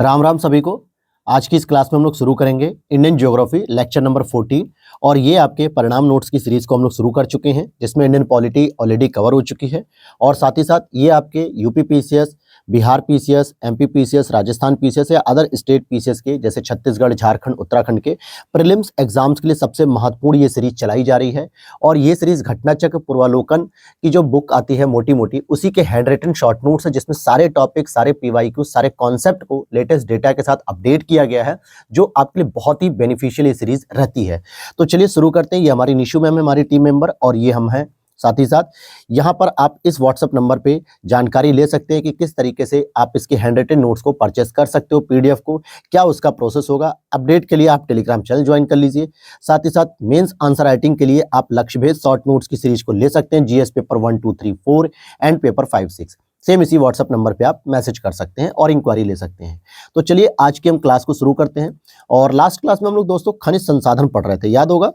राम राम सभी को। आज की इस क्लास में हम लोग शुरू करेंगे इंडियन ज्योग्राफी लेक्चर नंबर 14 और ये आपके परिणाम नोट्स की सीरीज को हम लोग शुरू कर चुके हैं जिसमें इंडियन पॉलिटी ऑलरेडी कवर हो चुकी है और साथ ही साथ ये आपके UP PCS, Bihar PCS, MP PCS, Rajasthan PCS या अदर स्टेट पीसीएस के जैसे छत्तीसगढ़, झारखंड, उत्तराखंड के प्रीलिम्स एग्जाम्स के लिए सबसे महत्वपूर्ण ये सीरीज चलाई जा रही है। और ये सीरीज घटनाचक्र पूर्वालोकन की जो बुक आती है मोटी मोटी उसी के हैंड रिटन शॉर्ट नोट्स है जिसमें सारे टॉपिक, सारे पीवाईक्यू, सारे कॉन्सेप्ट को लेटेस्ट डेटा के साथ अपडेट किया गया है जो आपके लिए बहुत ही बेनिफिशियल ये सीरीज रहती है। तो चलिए शुरू करते हैं। ये हमारी निशु मैम है, हमारी टीम मेंबर, और ये हम हैं। साथ ही साथ यहाँ पर आप इस व्हाट्सएप नंबर पे जानकारी ले सकते हैं कि किस तरीके से आप इसके हैंड रिटन नोट्स को परचेस कर सकते हो, पीडीएफ को, क्या उसका प्रोसेस होगा। अपडेट के लिए आप टेलीग्राम चैनल ज्वाइन कर लीजिए। साथ ही साथ मेंस आंसर राइटिंग के लिए आप लक्ष्य भेद शॉर्ट नोट्स की सीरीज को ले सकते हैं, GS paper 1, 2, 3, 4 and paper 5, 6। Same इसी व्हाट्सएप नंबर पे आप मैसेज कर सकते हैं और इंक्वायरी ले सकते हैं। तो चलिए आज की हम क्लास को शुरू करते हैं। और लास्ट क्लास में हम लोग दोस्तों खनिज संसाधन पढ़ रहे थे, याद होगा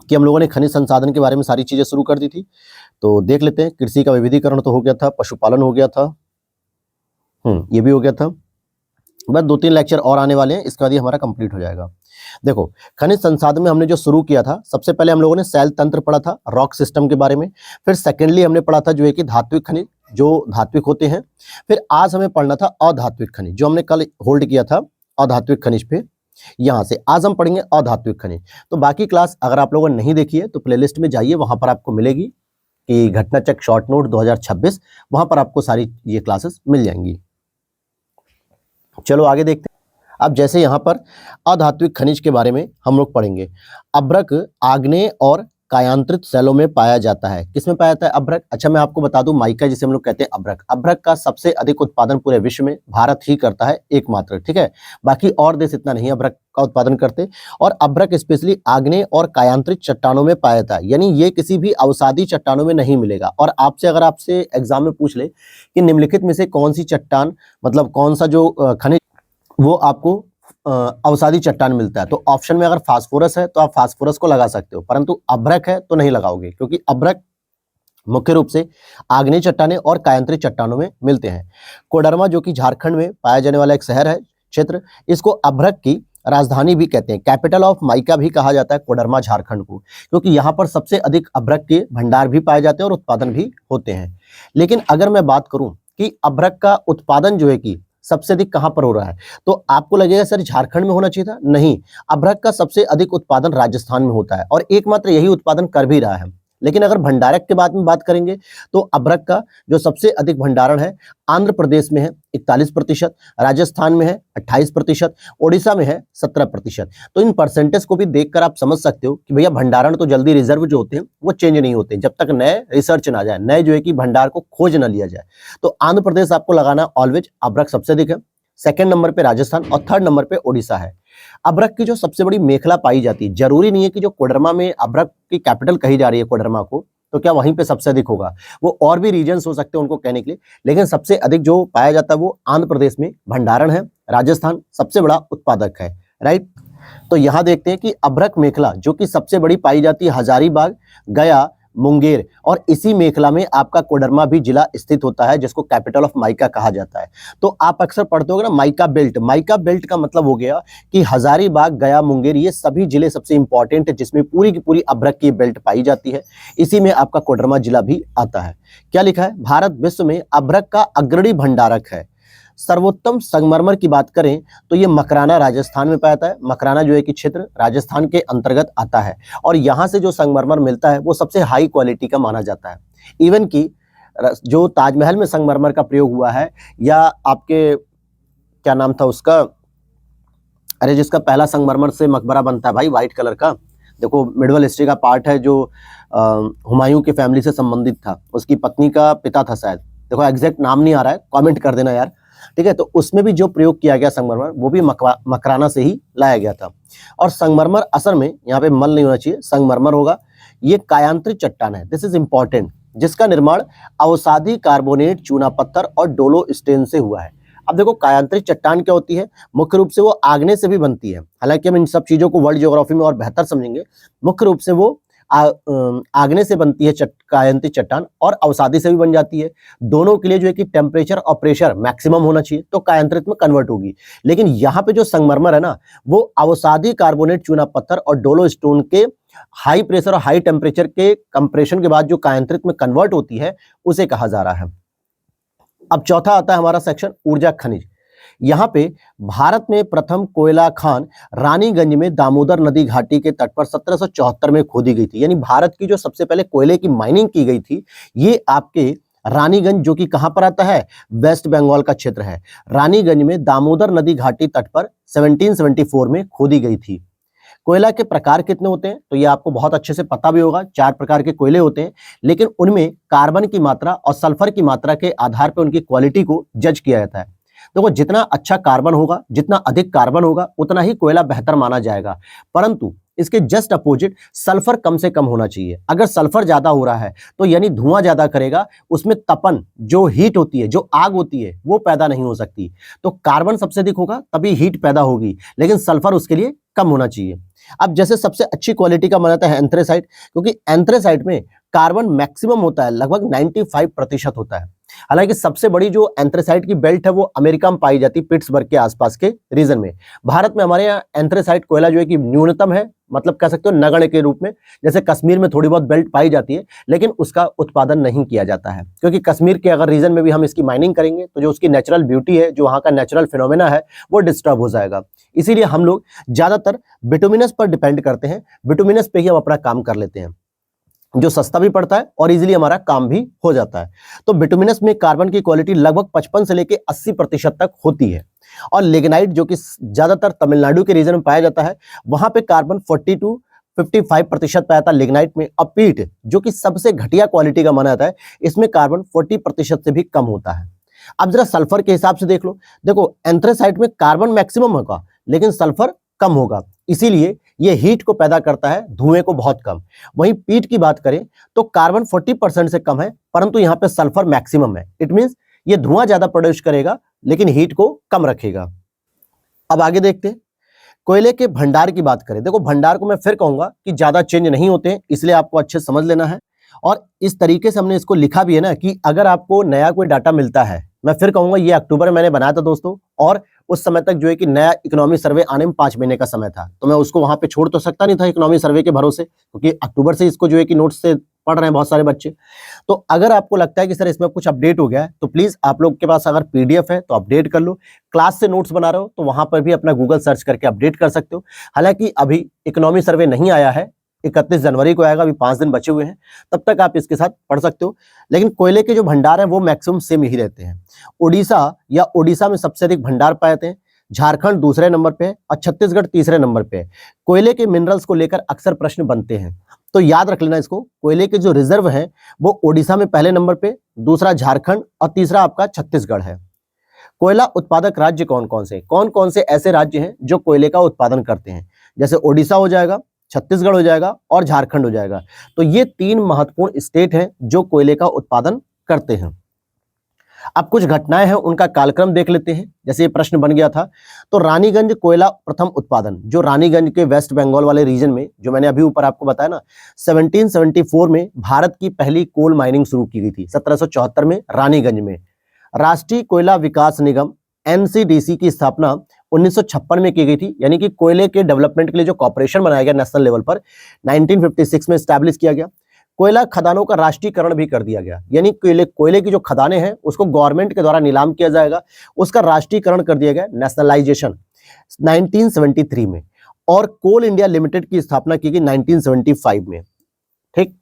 कि हम लोगों ने खनिज संसाधन के बारे में सारी चीजें शुरू कर दी थी। तो देख लेते हैं। कृषि का विविधीकरण तो हो गया था, पशुपालन हो गया था, ये भी हो गया था। बस 2-3 लेक्चर और आने वाले हैं, इसके बाद ये हमारा कंप्लीट हो जाएगा। देखो खनिज संसाधन में हमने जो शुरू किया था, सबसे पहले हम लोगों ने सेल तंत्र पढ़ा था, रॉक सिस्टम के बारे में। फिर सेकेंडली हमने पढ़ा था जो है कि धात्विक खनिज, जो धात्विक होते हैं। फिर आज हमें पढ़ना था अधात्विक खनिज, जो हमने कल होल्ड किया था अधात्विक खनिज पे। यहाँ से आज हम पढ़ेंगे अधात्विक खनिज। तो बाकी क्लास अगर आप लोगों ने नहीं देखी है तो प्लेलिस्ट में जाइए, वहां पर आपको मिलेगी कि घटनाचक्र शॉर्ट नोट 2026, वहां पर आपको सारी ये क्लासेस मिल जाएंगी। चलो आगे देखते हैं। अब जैसे यहाँ पर अधात्विक खनिज के बारे में हम लोग पढ़ेंगे। अभ्रक आग्नेय और कायांतरित सेलों में पाया जाता है। किसमें पाया जाता है अभ्रक? अच्छा मैं आपको बता दूं, माइका जिसे हम लोग कहते हैं अभ्रक, अभ्रक का सबसे अधिक उत्पादन पूरे विश्व में भारत ही करता है एकमात्र, ठीक है। बाकी और देश इतना नहीं अभ्रक का उत्पादन करते। और अभ्रक स्पेशली आग्नेय और कायांतरित चट्टानों में पाया जाता है, यानी ये किसी भी अवसादी चट्टानों में नहीं मिलेगा। और अगर आपसे एग्जाम में पूछ ले कि निम्नलिखित में से कौन सी चट्टान, मतलब कौन सा जो खनिज वो आपको अवसादी चट्टान मिलता है, तो ऑप्शन में अगर फास्फोरस है तो आप फास्फोरस को लगा सकते हो, परंतु अभ्रक है तो नहीं लगाओगे, क्योंकि अभ्रक मुख्य रूप से आग्नेय चट्टानें और कायांतरित चट्टानों में मिलते हैं। कोडरमा जो कि झारखंड में पाया जाने वाला एक शहर है, क्षेत्र, इसको अभ्रक की राजधानी भी कहते हैं, कैपिटल ऑफ माइका भी कहा जाता है कोडरमा झारखंड को, क्योंकि यहाँ पर सबसे अधिक अभ्रक के भंडार भी पाए जाते हैं और उत्पादन भी होते हैं। लेकिन अगर मैं बात करूं कि अभ्रक का उत्पादन जो है कि सबसे अधिक कहां पर हो रहा है, तो आपको लगेगा सर झारखंड में होना चाहिए था। नहीं, अभ्रक का सबसे अधिक उत्पादन राजस्थान में होता है और एकमात्र यही उत्पादन कर भी रहा है। लेकिन अगर भंडारक के बाद में बात करेंगे तो अभ्रक का जो सबसे अधिक भंडारण है आंध्र प्रदेश में है 41%, राजस्थान में है 28%, ओडिशा में है 17%। तो इन परसेंटेज को भी देखकर आप समझ सकते हो कि भैया भंडारण तो जल्दी रिजर्व जो होते हैं वो चेंज नहीं होते जब तक नए रिसर्च ना जाए, नए जो है कि भंडार को खोज ना लिया जाए। तो आंध्र प्रदेश आपको लगाना ऑलवेज, अभ्रक सबसे अधिक है। सेकेंड नंबर पे राजस्थान और थर्ड नंबर पे ओडिशा है। अभ्रक की जो सबसे बड़ी मेखला पाई जाती है, जरूरी नहीं है कि जो कोडरमा में अभ्रक की कैपिटल कही जा रही है कोडरमा को, तो क्या वहीं पे सबसे अधिक होगा, वो और भी रीजन्स हो सकते हैं उनको कहने के लिए, लेकिन सबसे अधिक जो पाया जाता है वो आंध्र प्रदेश में भंडारण है। राजस्थान सबसे बड़ा उत्पादक है, राइट। तो यहां देखते हैं कि अभ्रक मेखला जो कि सबसे बड़ी पाई जाती है हजारीबाग, गया, मुंगेर, और इसी मेखला में आपका कोडरमा भी जिला स्थित होता है जिसको कैपिटल ऑफ माइका कहा जाता है। तो आप अक्सर पढ़ते होगे ना माइका बेल्ट, माइका बेल्ट का मतलब हो गया कि हजारीबाग, गया, मुंगेर ये सभी जिले सबसे इंपॉर्टेंट है जिसमें पूरी की पूरी अभ्रक की बेल्ट पाई जाती है। इसी में आपका कोडरमा जिला भी आता है। क्या लिखा है? भारत विश्व में अभ्रक का अग्रणी भंडारक है। सर्वोत्तम संगमरमर की बात करें तो ये मकराना राजस्थान में पाया जाता है। मकराना जो है कि क्षेत्र राजस्थान के अंतर्गत आता है और यहाँ से जो संगमरमर मिलता है वो सबसे हाई क्वालिटी का माना जाता है। इवन कि जो ताजमहल में संगमरमर का प्रयोग हुआ है, या आपके क्या नाम था उसका, अरे जिसका पहला संगमरमर से मकबरा बनता है भाई व्हाइट कलर का, देखो मिडवल हिस्ट्री का पार्ट है, जो हुमायूं की फैमिली से संबंधित था, उसकी पत्नी का पिता था शायद, देखो एग्जैक्ट नाम नहीं आ रहा है, कमेंट कर देना यार, ठीक है। तो उसमें भी जो प्रयोग किया गया संगमरमर वो भी मकराना से ही लाया गया था। और संगमरमर असल में यहाँ पे मल नहीं होना चाहिए, संगमरमर होगा, ये कायांतरित चट्टान है, दिस इज इंपॉर्टेंट, जिसका निर्माण अवसादी कार्बोनेट, चूना पत्थर और डोलो स्टेन से हुआ है। अब देखो कायांतरित चट्टान क्या होती है, मुख्य रूप से वो आग्नेय से भी बनती है, हालांकि हम इन सब चीजों को वर्ल्ड ज्योग्राफी में और बेहतर समझेंगे। मुख्य रूप से वो आग्नेय से बनती है कायांतित चट्टान और अवसादी से भी बन जाती है। दोनों के लिए जो है कि टेम्परेचर और प्रेशर मैक्सिमम होना चाहिए, तो कायांतरित में कन्वर्ट होगी। लेकिन यहाँ पे जो संगमरमर है ना, वो अवसादी कार्बोनेट चूना पत्थर और डोलो स्टोन के हाई प्रेशर और हाई टेम्परेचर के कंप्रेशन के बाद जो कायांतरित में कन्वर्ट होती है, उसे कहा जा रहा है। अब चौथा आता है हमारा सेक्शन ऊर्जा खनिज। यहाँ पे भारत में प्रथम कोयला खान रानीगंज में दामोदर नदी घाटी के तट पर 1774 में खोदी गई थी। यानी भारत की जो सबसे पहले कोयले की माइनिंग की गई थी, ये आपके रानीगंज, जो कि कहां पर आता है, वेस्ट बंगाल का क्षेत्र है। रानीगंज में दामोदर नदी घाटी तट पर 1774 में खोदी गई थी। कोयला के प्रकार कितने होते हैं, तो ये आपको बहुत अच्छे से पता भी होगा। 4 प्रकार के कोयले होते हैं, लेकिन उनमें कार्बन की मात्रा और सल्फर की मात्रा के आधार पर उनकी क्वालिटी को जज किया जाता है। देखो, जितना अच्छा कार्बन होगा, जितना अधिक कार्बन होगा, उतना ही कोयला बेहतर माना जाएगा। परंतु इसके जस्ट अपोजिट सल्फर कम से कम होना चाहिए। अगर सल्फर ज्यादा हो रहा है तो यानी धुआं ज्यादा करेगा, उसमें तपन, जो हीट होती है, जो आग होती है, वो पैदा नहीं हो सकती। तो कार्बन सबसे अधिक होगा तभी हीट पैदा होगी, लेकिन सल्फर उसके लिए कम होना चाहिए। अब जैसे सबसे अच्छी क्वालिटी का माना जाता है एंथ्रेसाइट, क्योंकि एंथ्रेसाइट में कार्बन मैक्सिमम होता है, लगभग 95% होता है। हालांकि सबसे बड़ी जो एंथ्रेसाइट की बेल्ट है वो अमेरिका में पाई जाती है, पिट्सबर्ग के आसपास के रीजन में। भारत में हमारे यहाँ एंथ्रेसाइट कोयला जो है कि न्यूनतम है, मतलब कह सकते हो नगण्य के रूप में। जैसे कश्मीर में थोड़ी बहुत बेल्ट पाई जाती है, लेकिन उसका उत्पादन नहीं किया जाता है, क्योंकि कश्मीर के अगर रीजन में भी हम इसकी माइनिंग करेंगे तो जो उसकी नेचुरल ब्यूटी है, जो वहाँ का नेचुरल फिनोमेना है, वो डिस्टर्ब हो जाएगा। इसीलिए हम लोग ज्यादातर बिटुमिनस पर डिपेंड करते हैं, बिटुमिनस पे ही हम अपना काम कर लेते हैं, जो सस्ता भी पड़ता है और इजीली हमारा काम भी हो जाता है। तो बिटुमिनस में कार्बन की क्वालिटी लगभग 55 से लेके 80% तक होती है। और लिग्नाइट, जो कि ज्यादातर तमिलनाडु के रीजन में पाया जाता है, वहां पे कार्बन 40 to 55% पाया जाता है लिग्नाइट में। और पीट, जो कि सबसे घटिया क्वालिटी का माना जाता है, इसमें कार्बन 40% से भी कम होता है। अब जरा सल्फर के हिसाब से देख लो। देखो, एंथ्रेसाइट में कार्बन मैक्सिमम होगा, लेकिन सल्फर कम होगा, इसीलिए ये हीट को पैदा करता है, धुएं को बहुत कम। वहीं पीट की बात करें तो कार्बन 40% से कम है, परंतु यहाँ पे सल्फर मैक्सिमम है। इट मींस ये धुआं ज्यादा प्रोड्यूस करेगा, लेकिन हीट को कम रखेगा। अब आगे देखते हैं कोयले के भंडार की बात करें। देखो, भंडार को मैं फिर कहूंगा कि ज्यादा चेंज नहीं होते हैं, इसलिए आपको अच्छे से समझ लेना है। और इस तरीके से हमने इसको लिखा भी है ना कि अगर आपको नया कोई डाटा मिलता है, मैं फिर कहूंगा ये अक्टूबर में मैंने बनाया था दोस्तों, और उस समय तक जो है कि नया इकोनॉमी सर्वे आने में 5 महीने का समय था, तो मैं उसको वहां पे छोड़ तो सकता नहीं था इकोनॉमी सर्वे के भरोसे, क्योंकि अक्टूबर से इसको जो है कि नोट्स से पढ़ रहे हैं बहुत सारे बच्चे। तो अगर आपको लगता है कि सर इसमें कुछ अपडेट हो गया है, तो प्लीज आप लोग के पास अगर पीडीएफ है तो अपडेट कर लो। क्लास से नोट्स बना रहे हो तो वहां पर भी अपना गूगल सर्च करके अपडेट कर सकते हो। हालांकि अभी इकोनॉमी सर्वे नहीं आया है, 31 जनवरी को आएगा, अभी 5 दिन बचे हुए हैं, तब तक आप इसके साथ पढ़ सकते हो। लेकिन कोयले के जो भंडार हैं वो मैक्सिमम सेम ही रहते हैं। ओडिशा में सबसे अधिक भंडार पाए जाते हैं, झारखंड दूसरे नंबर पे है और छत्तीसगढ़ तीसरे नंबर पे है। कोयले के मिनरल्स को लेकर अक्सर प्रश्न बनते हैं, तो याद रख लेना इसको। कोयले के जो रिजर्व हैं वो ओडिशा में पहले नंबर पे, दूसरा झारखंड और तीसरा आपका छत्तीसगढ़ है। कोयला उत्पादक राज्य कौन कौन से ऐसे राज्य हैं जो कोयले का उत्पादन करते हैं? जैसे ओडिशा हो जाएगा, छत्तीसगढ़ हो जाएगा और झारखंड हो जाएगा। तो ये 3 महत्वपूर्ण स्टेट हैं जो कोयले का उत्पादन करते हैं। अब कुछ घटनाएं हैं, उनका कालक्रम देख लेते हैं। जैसे ये प्रश्न बन गया था, तो रानीगंज कोयला प्रथम उत्पादन, जो रानीगंज के वेस्ट बंगाल वाले रीजन में, जो मैंने अभी ऊपर आपको बताया ना, 1774 में भारत की पहली कोल माइनिंग शुरू की गई थी, 1774 में रानीगंज में। राष्ट्रीय कोयला विकास निगम एनसीडीसी की स्थापना 1956 में की गई थी, यानी कि कोयले के डेवलपमेंट के लिए जो कॉर्पोरेशन बनाया गया नेशनल लेवल पर, 1956 में स्टैब्लिश किया गया। कोयला खदानों का राष्ट्रीयकरण भी कर दिया गया, यानी कोयले की जो खदानें हैं उसको गवर्नमेंट के द्वारा नीलाम किया जाएगा, उसका राष्ट्रीयकरण कर दिया गया, नेशनलाइजेशन, 1973 में। और कोल इंडिया लिमिटेड की स्थापना की गई 1975 में। ठीक,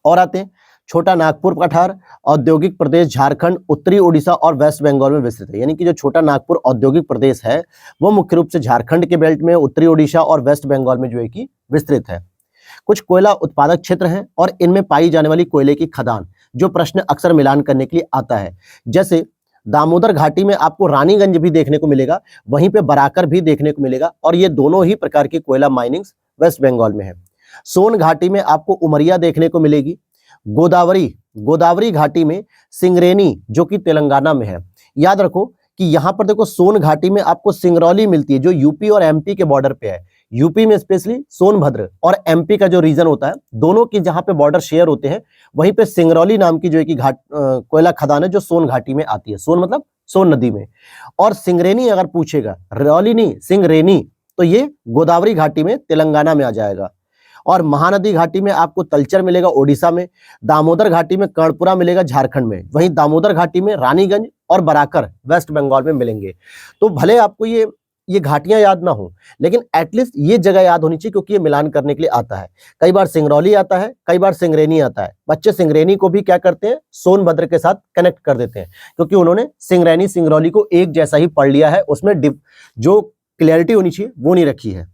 और आते हैं छोटा नागपुर पठार औद्योगिक प्रदेश झारखंड, उत्तरी ओडिशा और वेस्ट बंगाल में विस्तृत है। यानी कि जो छोटा नागपुर औद्योगिक प्रदेश है वो मुख्य रूप से झारखंड के बेल्ट में, उत्तरी ओडिशा और वेस्ट बंगाल में जो है कि विस्तृत है। कुछ कोयला उत्पादक क्षेत्र हैं और इनमें पाई जाने वाली कोयले की खदान, जो प्रश्न अक्सर मिलान करने के लिए आता है। जैसे दामोदर घाटी में आपको रानीगंज भी देखने को मिलेगा, वहीं पे बराकर भी देखने को मिलेगा, और ये दोनों ही प्रकार की कोयला माइनिंग्स वेस्ट बंगाल में है। सोन घाटी में आपको उमरिया देखने को मिलेगी। गोदावरी घाटी में सिंगरेनी, जो कि तेलंगाना में है। याद रखो कि यहाँ पर देखो सोन घाटी में आपको सिंगरौली मिलती है, जो यूपी और एमपी के बॉर्डर पे है। यूपी में स्पेशली सोनभद्र और एमपी का जो रीजन होता है, दोनों की जहां पे बॉर्डर शेयर होते हैं, वहीं पे सिंगरौली नाम की जो है कि कोयला खदान है जो सोन घाटी में आती है। सोन मतलब सोन नदी में। और सिंगरेनी अगर पूछेगा, रौली नहीं सिंगरेनी, तो ये गोदावरी घाटी में तेलंगाना में आ जाएगा। और महानदी घाटी में आपको तलचर मिलेगा ओडिशा में, दामोदर घाटी में कर्णपुरा मिलेगा झारखंड में, वहीं दामोदर घाटी में रानीगंज और बराकर वेस्ट बंगाल में मिलेंगे। तो भले आपको ये घाटियां याद ना हो, लेकिन एटलीस्ट ये जगह याद होनी चाहिए, क्योंकि ये मिलान करने के लिए आता है। कई बार सिंगरौली आता है, कई बार सिंगरेनी आता है। बच्चे सिंगरेनी को भी क्या करते हैं, सोनभद्र के साथ कनेक्ट कर देते हैं, क्योंकि उन्होंने सिंगरैनी सिंगरौली को एक जैसा ही पढ़ लिया है, उसमें जो क्लियरिटी होनी चाहिए वो नहीं रखी है।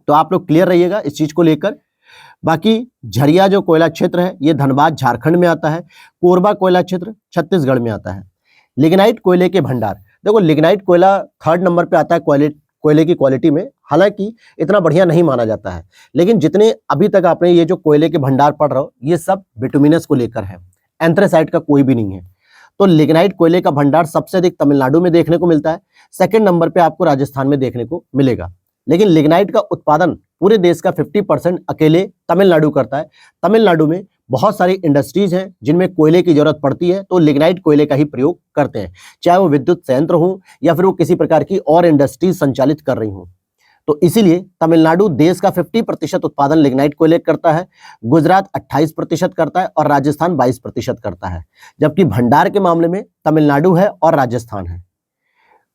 तो आप लोग क्लियर रहिएगा इस चीज को लेकर। बाकी झरिया जो कोयला क्षेत्र है ये धनबाद झारखंड में आता है। कोरबा कोयला क्षेत्र छत्तीसगढ़ में आता है। लिग्नाइट कोयले के भंडार, देखो लिग्नाइट कोयला 3rd नंबर पे आता है कोयले की क्वालिटी में। हालांकि इतना बढ़िया नहीं माना जाता है, लेकिन जितने अभी तक आपने ये जो कोयले के भंडार पढ़ रहे हो, ये सब बिटुमिनस को लेकर है, एंथ्रेसाइट का कोई भी नहीं है। तो लिग्नाइट कोयले का भंडार सबसे अधिक तमिलनाडु में देखने को मिलता है। 2nd नंबर पे आपको राजस्थान में देखने को मिलेगा। लेकिन लिग्नाइट का उत्पादन पूरे देश का 50% अकेले तमिलनाडु करता है। तमिलनाडु में बहुत सारी इंडस्ट्रीज हैं जिनमें कोयले की जरूरत पड़ती है, तो लिग्नाइट कोयले का ही प्रयोग करते हैं, चाहे वो विद्युत संयंत्र हो या फिर वो किसी प्रकार की और इंडस्ट्रीज संचालित कर रही हो। तो इसीलिए तमिलनाडु देश का 50% उत्पादन लिग्नाइट कोयले करता है, गुजरात 28% करता है और राजस्थान 22% करता है। जबकि भंडार के मामले में तमिलनाडु है और राजस्थान है।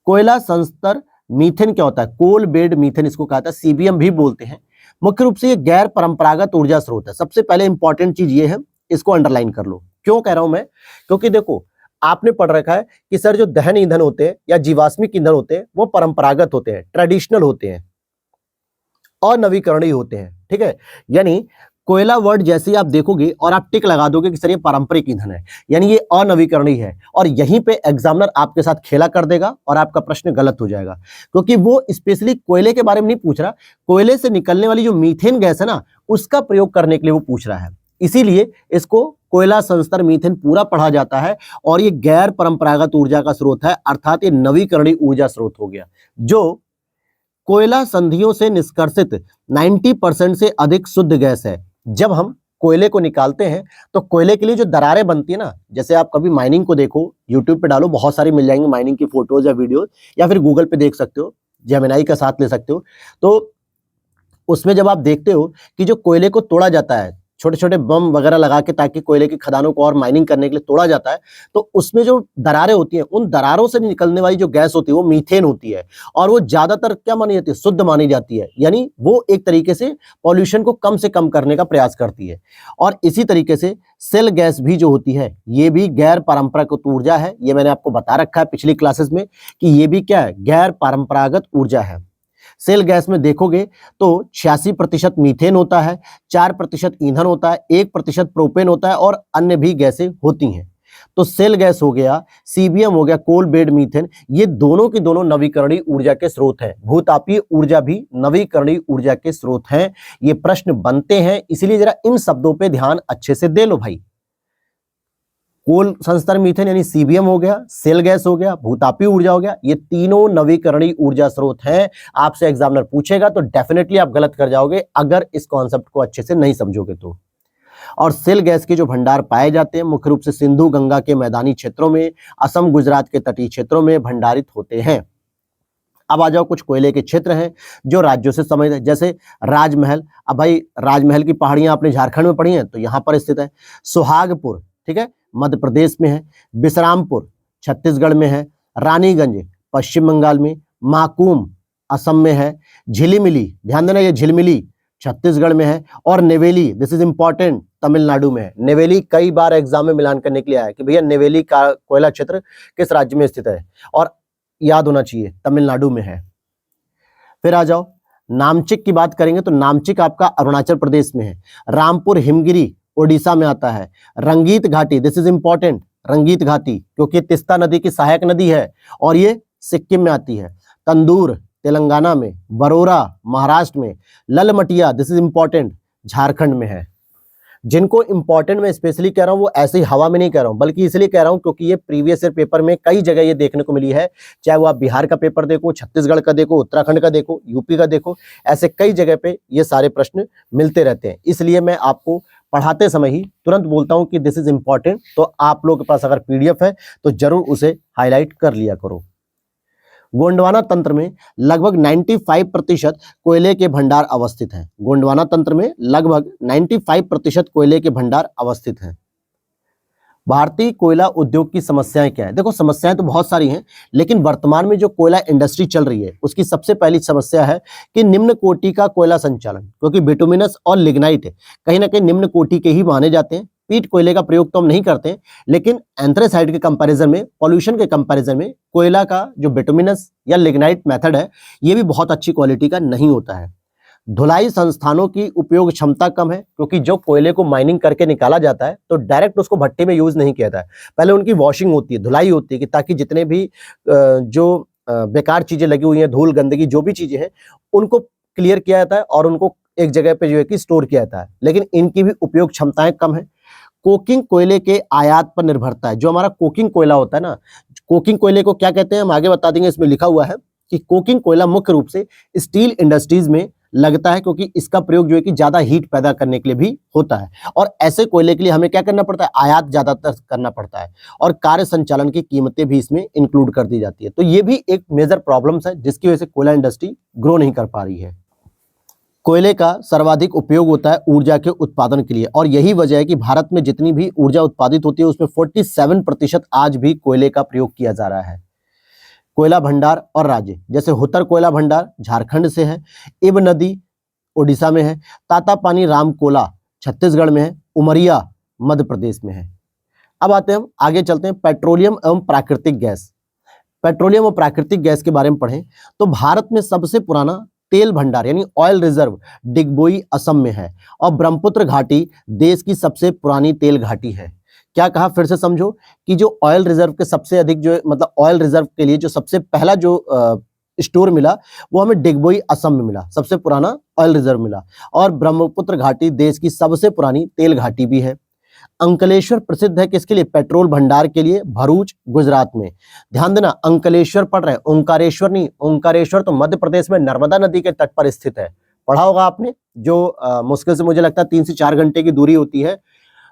कोयला संस्तर मीथेन क्या होता है, कोल बेड मीथेन इसको कहा जाता है, सीबीएम भी बोलते हैं। मुख्य रूप से ये गैर परंपरागत ऊर्जा स्रोत है। सबसे पहले इंपॉर्टेंट चीज ये है, इसको अंडरलाइन कर लो। क्यों कह रहा हूं मैं, क्योंकि देखो आपने पढ़ रखा है कि सर जो दहन ईंधन होते हैं या जीवाश्मिक ईंधन होते हैं वो परंपरागत होते हैं, ट्रेडिशनल होते हैं और नवीकरणीय होते हैं। ठीक है, यानी कोयला वर्ड जैसे ही आप देखोगे और आप टिक लगा दोगे कि सर ये पारंपरिक ईंधन है, यानी ये अनवीकरणीय है, और यहीं पे एग्जामिनर आपके साथ खेला कर देगा और आपका प्रश्न गलत हो जाएगा, क्योंकि वो स्पेशली कोयले के बारे में नहीं पूछ रहा, कोयले से निकलने वाली जो मीथेन गैस है ना, उसका प्रयोग करने के लिए वो पूछ रहा है। इसीलिए इसको कोयला संस्तर मीथेन पूरा पढ़ा जाता है, और ये गैर परंपरागत ऊर्जा का स्रोत है, अर्थात ये नवीकरणीय ऊर्जा स्रोत हो गया। जो कोयला संधियों से निष्कर्षित 90% से अधिक शुद्ध गैस है। जब हम कोयले को निकालते हैं तो कोयले के लिए जो दरारें बनती है ना, जैसे आप कभी माइनिंग को देखो, यूट्यूब पे डालो, बहुत सारी मिल जाएंगी माइनिंग की फोटोज या वीडियोज, या फिर गूगल पे देख सकते हो, जेमिनाई का साथ ले सकते हो। तो उसमें जब आप देखते हो कि जो कोयले को तोड़ा जाता है, छोटे छोटे बम वगैरह लगा के ताकि कोयले की खदानों को और माइनिंग करने के लिए तोड़ा जाता है, तो उसमें जो दरारें होती हैं, उन दरारों से निकलने वाली जो गैस होती है वो मीथेन होती है, और वो ज्यादातर क्या मानी जाती है, शुद्ध मानी जाती है। यानी वो एक तरीके से पॉल्यूशन को कम से कम करने का प्रयास करती है। और इसी तरीके से सेल गैस भी जो होती है, ये भी गैर पारंपरिक ऊर्जा है। ये मैंने आपको बता रखा है पिछली क्लासेस में कि ये भी क्या है, गैर परंपरागत ऊर्जा है। सेल गैस में देखोगे तो 86% मीथेन होता है, 4% ईंधन होता है, 1% प्रोपेन होता है और अन्य भी गैसें होती हैं। तो सेल गैस हो गया, सीबीएम हो गया, कोल बेड मीथेन, ये दोनों की दोनों नवीकरणीय ऊर्जा के स्रोत हैं। भूतापीय ऊर्जा भी नवीकरणीय ऊर्जा के स्रोत हैं। ये प्रश्न बनते हैं, इसलिए जरा इन शब्दों पे ध्यान अच्छे से दे लो भाई। कोल संस्तर मीथेन यानी सीबीएम हो गया, सेल गैस हो गया, भूतापीय ऊर्जा हो गया, ये तीनों नवीकरणीय ऊर्जा स्रोत हैं। आपसे एग्जामिनर पूछेगा तो डेफिनेटली आप गलत कर जाओगे अगर इस कॉन्सेप्ट को अच्छे से नहीं समझोगे तो। और सेल गैस के जो भंडार पाए जाते हैं मुख्य रूप से सिंधु गंगा के मैदानी क्षेत्रों में, असम गुजरात के तटीय क्षेत्रों में भंडारित होते हैं। अब आ जाओ, कुछ कोयले के क्षेत्र हैं जो राज्यों से संबंधित है, जैसे राजमहल। अब भाई राजमहल की पहाड़ियां आपने झारखंड में पढ़ी हैं, तो यहां पर स्थित है। सुहागपुर, ठीक है, मध्य प्रदेश में है। विश्रामपुर छत्तीसगढ़ में है। रानीगंज पश्चिम बंगाल में। माकूम असम में है। झिलिमिली, ध्यान देना ये झिलमिली छत्तीसगढ़ में है। और Neyveli, this is important, Tamil Nadu में है। नेवेली कई बार एग्जाम में मिलान करने के लिए आया कि भैया नेवेली का कोयला क्षेत्र किस राज्य में स्थित है, और याद होना चाहिए तमिलनाडु में है। फिर आ जाओ, नामचिक की बात करेंगे तो नामचिक आपका अरुणाचल प्रदेश में है। रामपुर हिमगिरी ओडिशा में आता है। रंगीत घाटी, दिस इज इंपॉर्टेंट, रंगीत घाटी क्योंकि तिस्ता नदी की सहायक नदी है और ये सिक्किम में आती है। तंदूर तेलंगाना में। बरोरा महाराष्ट्र में। Lalmatia, this is important, Jharkhand में है। जिनको इंपॉर्टेंट मैं स्पेशली कह रहा हूं वो ऐसे ही हवा में नहीं कह रहा हूं, बल्कि इसलिए कह रहा हूं क्योंकि ये प्रीवियस ईयर पेपर में कई जगह ये देखने को मिली है। चाहे वो आप बिहार का पेपर देखो, छत्तीसगढ़ का देखो, उत्तराखंड का देखो, यूपी का देखो, ऐसे कई जगह पे ये सारे प्रश्न मिलते रहते हैं। इसलिए मैं आपको पढ़ाते समय ही तुरंत बोलता हूं कि दिस इज इंपॉर्टेंट। तो आप लोगों के पास अगर पीडीएफ है तो जरूर उसे हाईलाइट कर लिया करो। गोंडवाना तंत्र में लगभग 95% कोयले के भंडार अवस्थित हैं। गोंडवाना तंत्र में लगभग 95% कोयले के भंडार अवस्थित हैं। भारतीय कोयला उद्योग की समस्याएं क्या है? देखो समस्याएं तो बहुत सारी हैं, लेकिन वर्तमान में जो कोयला इंडस्ट्री चल रही है उसकी सबसे पहली समस्या है कि निम्न कोटि का कोयला संचालन, क्योंकि बिटुमिनस और लिग्नाइट कहीं ना कहीं निम्न कोटि के ही माने जाते हैं। पीट कोयले का प्रयोग तो हम नहीं करते हैं, लेकिन एंथ्रेसाइट के कंपैरिजन में, पॉल्यूशन के कंपैरिजन में कोयला का जो बिटुमिनस या लिग्नाइट मेथड है ये भी बहुत अच्छी क्वालिटी का नहीं होता है। धुलाई संस्थानों की उपयोग क्षमता कम है, क्योंकि जो कोयले को माइनिंग करके निकाला जाता है तो डायरेक्ट उसको भट्टे में यूज नहीं किया जाता है। पहले उनकी वॉशिंग होती है, धुलाई होती है, कि ताकि जितने भी जो बेकार चीजें लगी हुई हैं, धूल गंदगी जो भी चीजें हैं, उनको क्लियर किया जाता है और उनको एक जगह पे जो है कि स्टोर किया जाता है। लेकिन इनकी भी उपयोग क्षमताएं कम है। कोकिंग कोयले के आयात पर निर्भरता है। जो हमारा कोकिंग कोयला होता है ना, कोकिंग कोयले को क्या कहते हैं हम आगे बता देंगे। इसमें लिखा हुआ है कि कोकिंग कोयला मुख्य रूप से स्टील इंडस्ट्रीज में लगता है, क्योंकि इसका प्रयोग जो है कि ज्यादा हीट पैदा करने के लिए भी होता है। और ऐसे कोयले के लिए हमें क्या करना पड़ता है? आयात ज्यादातर करना पड़ता है, और कार्य संचालन की कीमतें भी इसमें इंक्लूड कर दी जाती है। तो ये भी एक मेजर प्रॉब्लम्स है जिसकी वजह से कोयला इंडस्ट्री ग्रो नहीं कर पा रही है। कोयले का सर्वाधिक उपयोग होता है ऊर्जा के उत्पादन के लिए, और यही वजह है कि भारत में जितनी भी ऊर्जा उत्पादित होती है उसमें 47% आज भी कोयले का प्रयोग किया जा रहा है। कोयला भंडार और राज्य, जैसे हुत्तर कोयला भंडार झारखंड से है, इब नदी ओडिशा में है, तातापानी रामकोला छत्तीसगढ़ में है, उमरिया मध्य प्रदेश में है। अब आते हैं हम आगे चलते हैं पेट्रोलियम एवं प्राकृतिक गैस। पेट्रोलियम और प्राकृतिक गैस के बारे में पढ़ें तो भारत में सबसे पुराना तेल भंडार यानी ऑयल रिजर्व डिगबोई असम में है, और ब्रह्मपुत्र घाटी देश की सबसे पुरानी तेल घाटी है। क्या कहा? फिर से समझो कि जो ऑयल रिजर्व के सबसे अधिक जो मतलब ऑयल रिजर्व के लिए जो सबसे पहला जो स्टोर मिला वो हमें डिगबोई असम में मिला, सबसे पुराना ऑयल रिजर्व मिला। और ब्रह्मपुत्र घाटी देश की सबसे पुरानी तेल घाटी भी है। अंकलेश्वर प्रसिद्ध है किसके लिए? पेट्रोल भंडार के लिए, भरूच गुजरात में। ध्यान देना, अंकलेश्वर पढ़ रहे हैं, ओंकारेश्वर नहीं। ओंकारेश्वर तो मध्य प्रदेश में नर्मदा नदी के तट पर स्थित है, पढ़ा होगा आपने। जो मुश्किल से मुझे लगता है 3 से 4 घंटे की दूरी होती है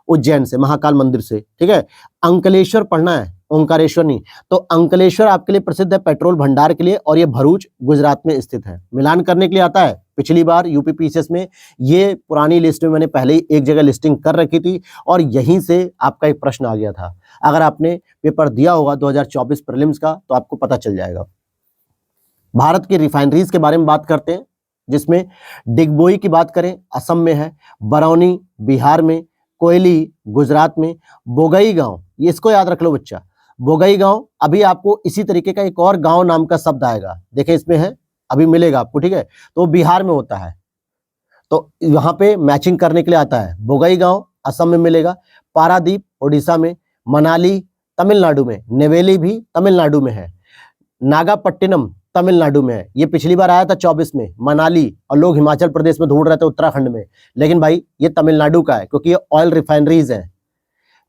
उज्जैन से, महाकाल मंदिर से, ठीक है। अंकलेश्वर पढ़ना है, ओंकारेश्वर नहीं। तो अंकलेश्वर आपके लिए प्रसिद्ध है पेट्रोल भंडार के लिए, और ये भरूच गुजरात में स्थित है। मिलान करने के लिए आता है। पिछली बार यूपी पीसीएस में ये पुरानी लिस्ट में मैंने पहले ही एक जगह लिस्टिंग कर रखी थी, और यहीं से आपका एक प्रश्न आ गया था। अगर आपने पेपर दिया होगा 2024 प्रीलिम्स का तो आपको पता चल जाएगा। भारत की रिफाइनरीज के बारे में बात करते हैं, जिसमें डिगबोई की बात करें असम में है, बरौनी बिहार में, कोयली गुजरात में, बोगई गांव, ये इसको याद रख लो बच्चा, बोगई गांव। अभी आपको इसी तरीके का एक और गांव नाम का शब्द आएगा, देखें इसमें है, अभी मिलेगा आपको, ठीक है। तो बिहार में होता है, तो यहाँ पे मैचिंग करने के लिए आता है। बोगई गांव असम में मिलेगा, पारादीप उड़ीसा में, मनाली तमिलनाडु में, नेवेली भी तमिलनाडु में है, नागापट्टिनम तमिलनाडु में है। ये पिछली बार आया था 24 में मनाली, और लोग हिमाचल प्रदेश में ढूंढ रहे थे उत्तराखंड में, लेकिन भाई ये तमिलनाडु का है क्योंकि ये ऑयल रिफाइनरीज है।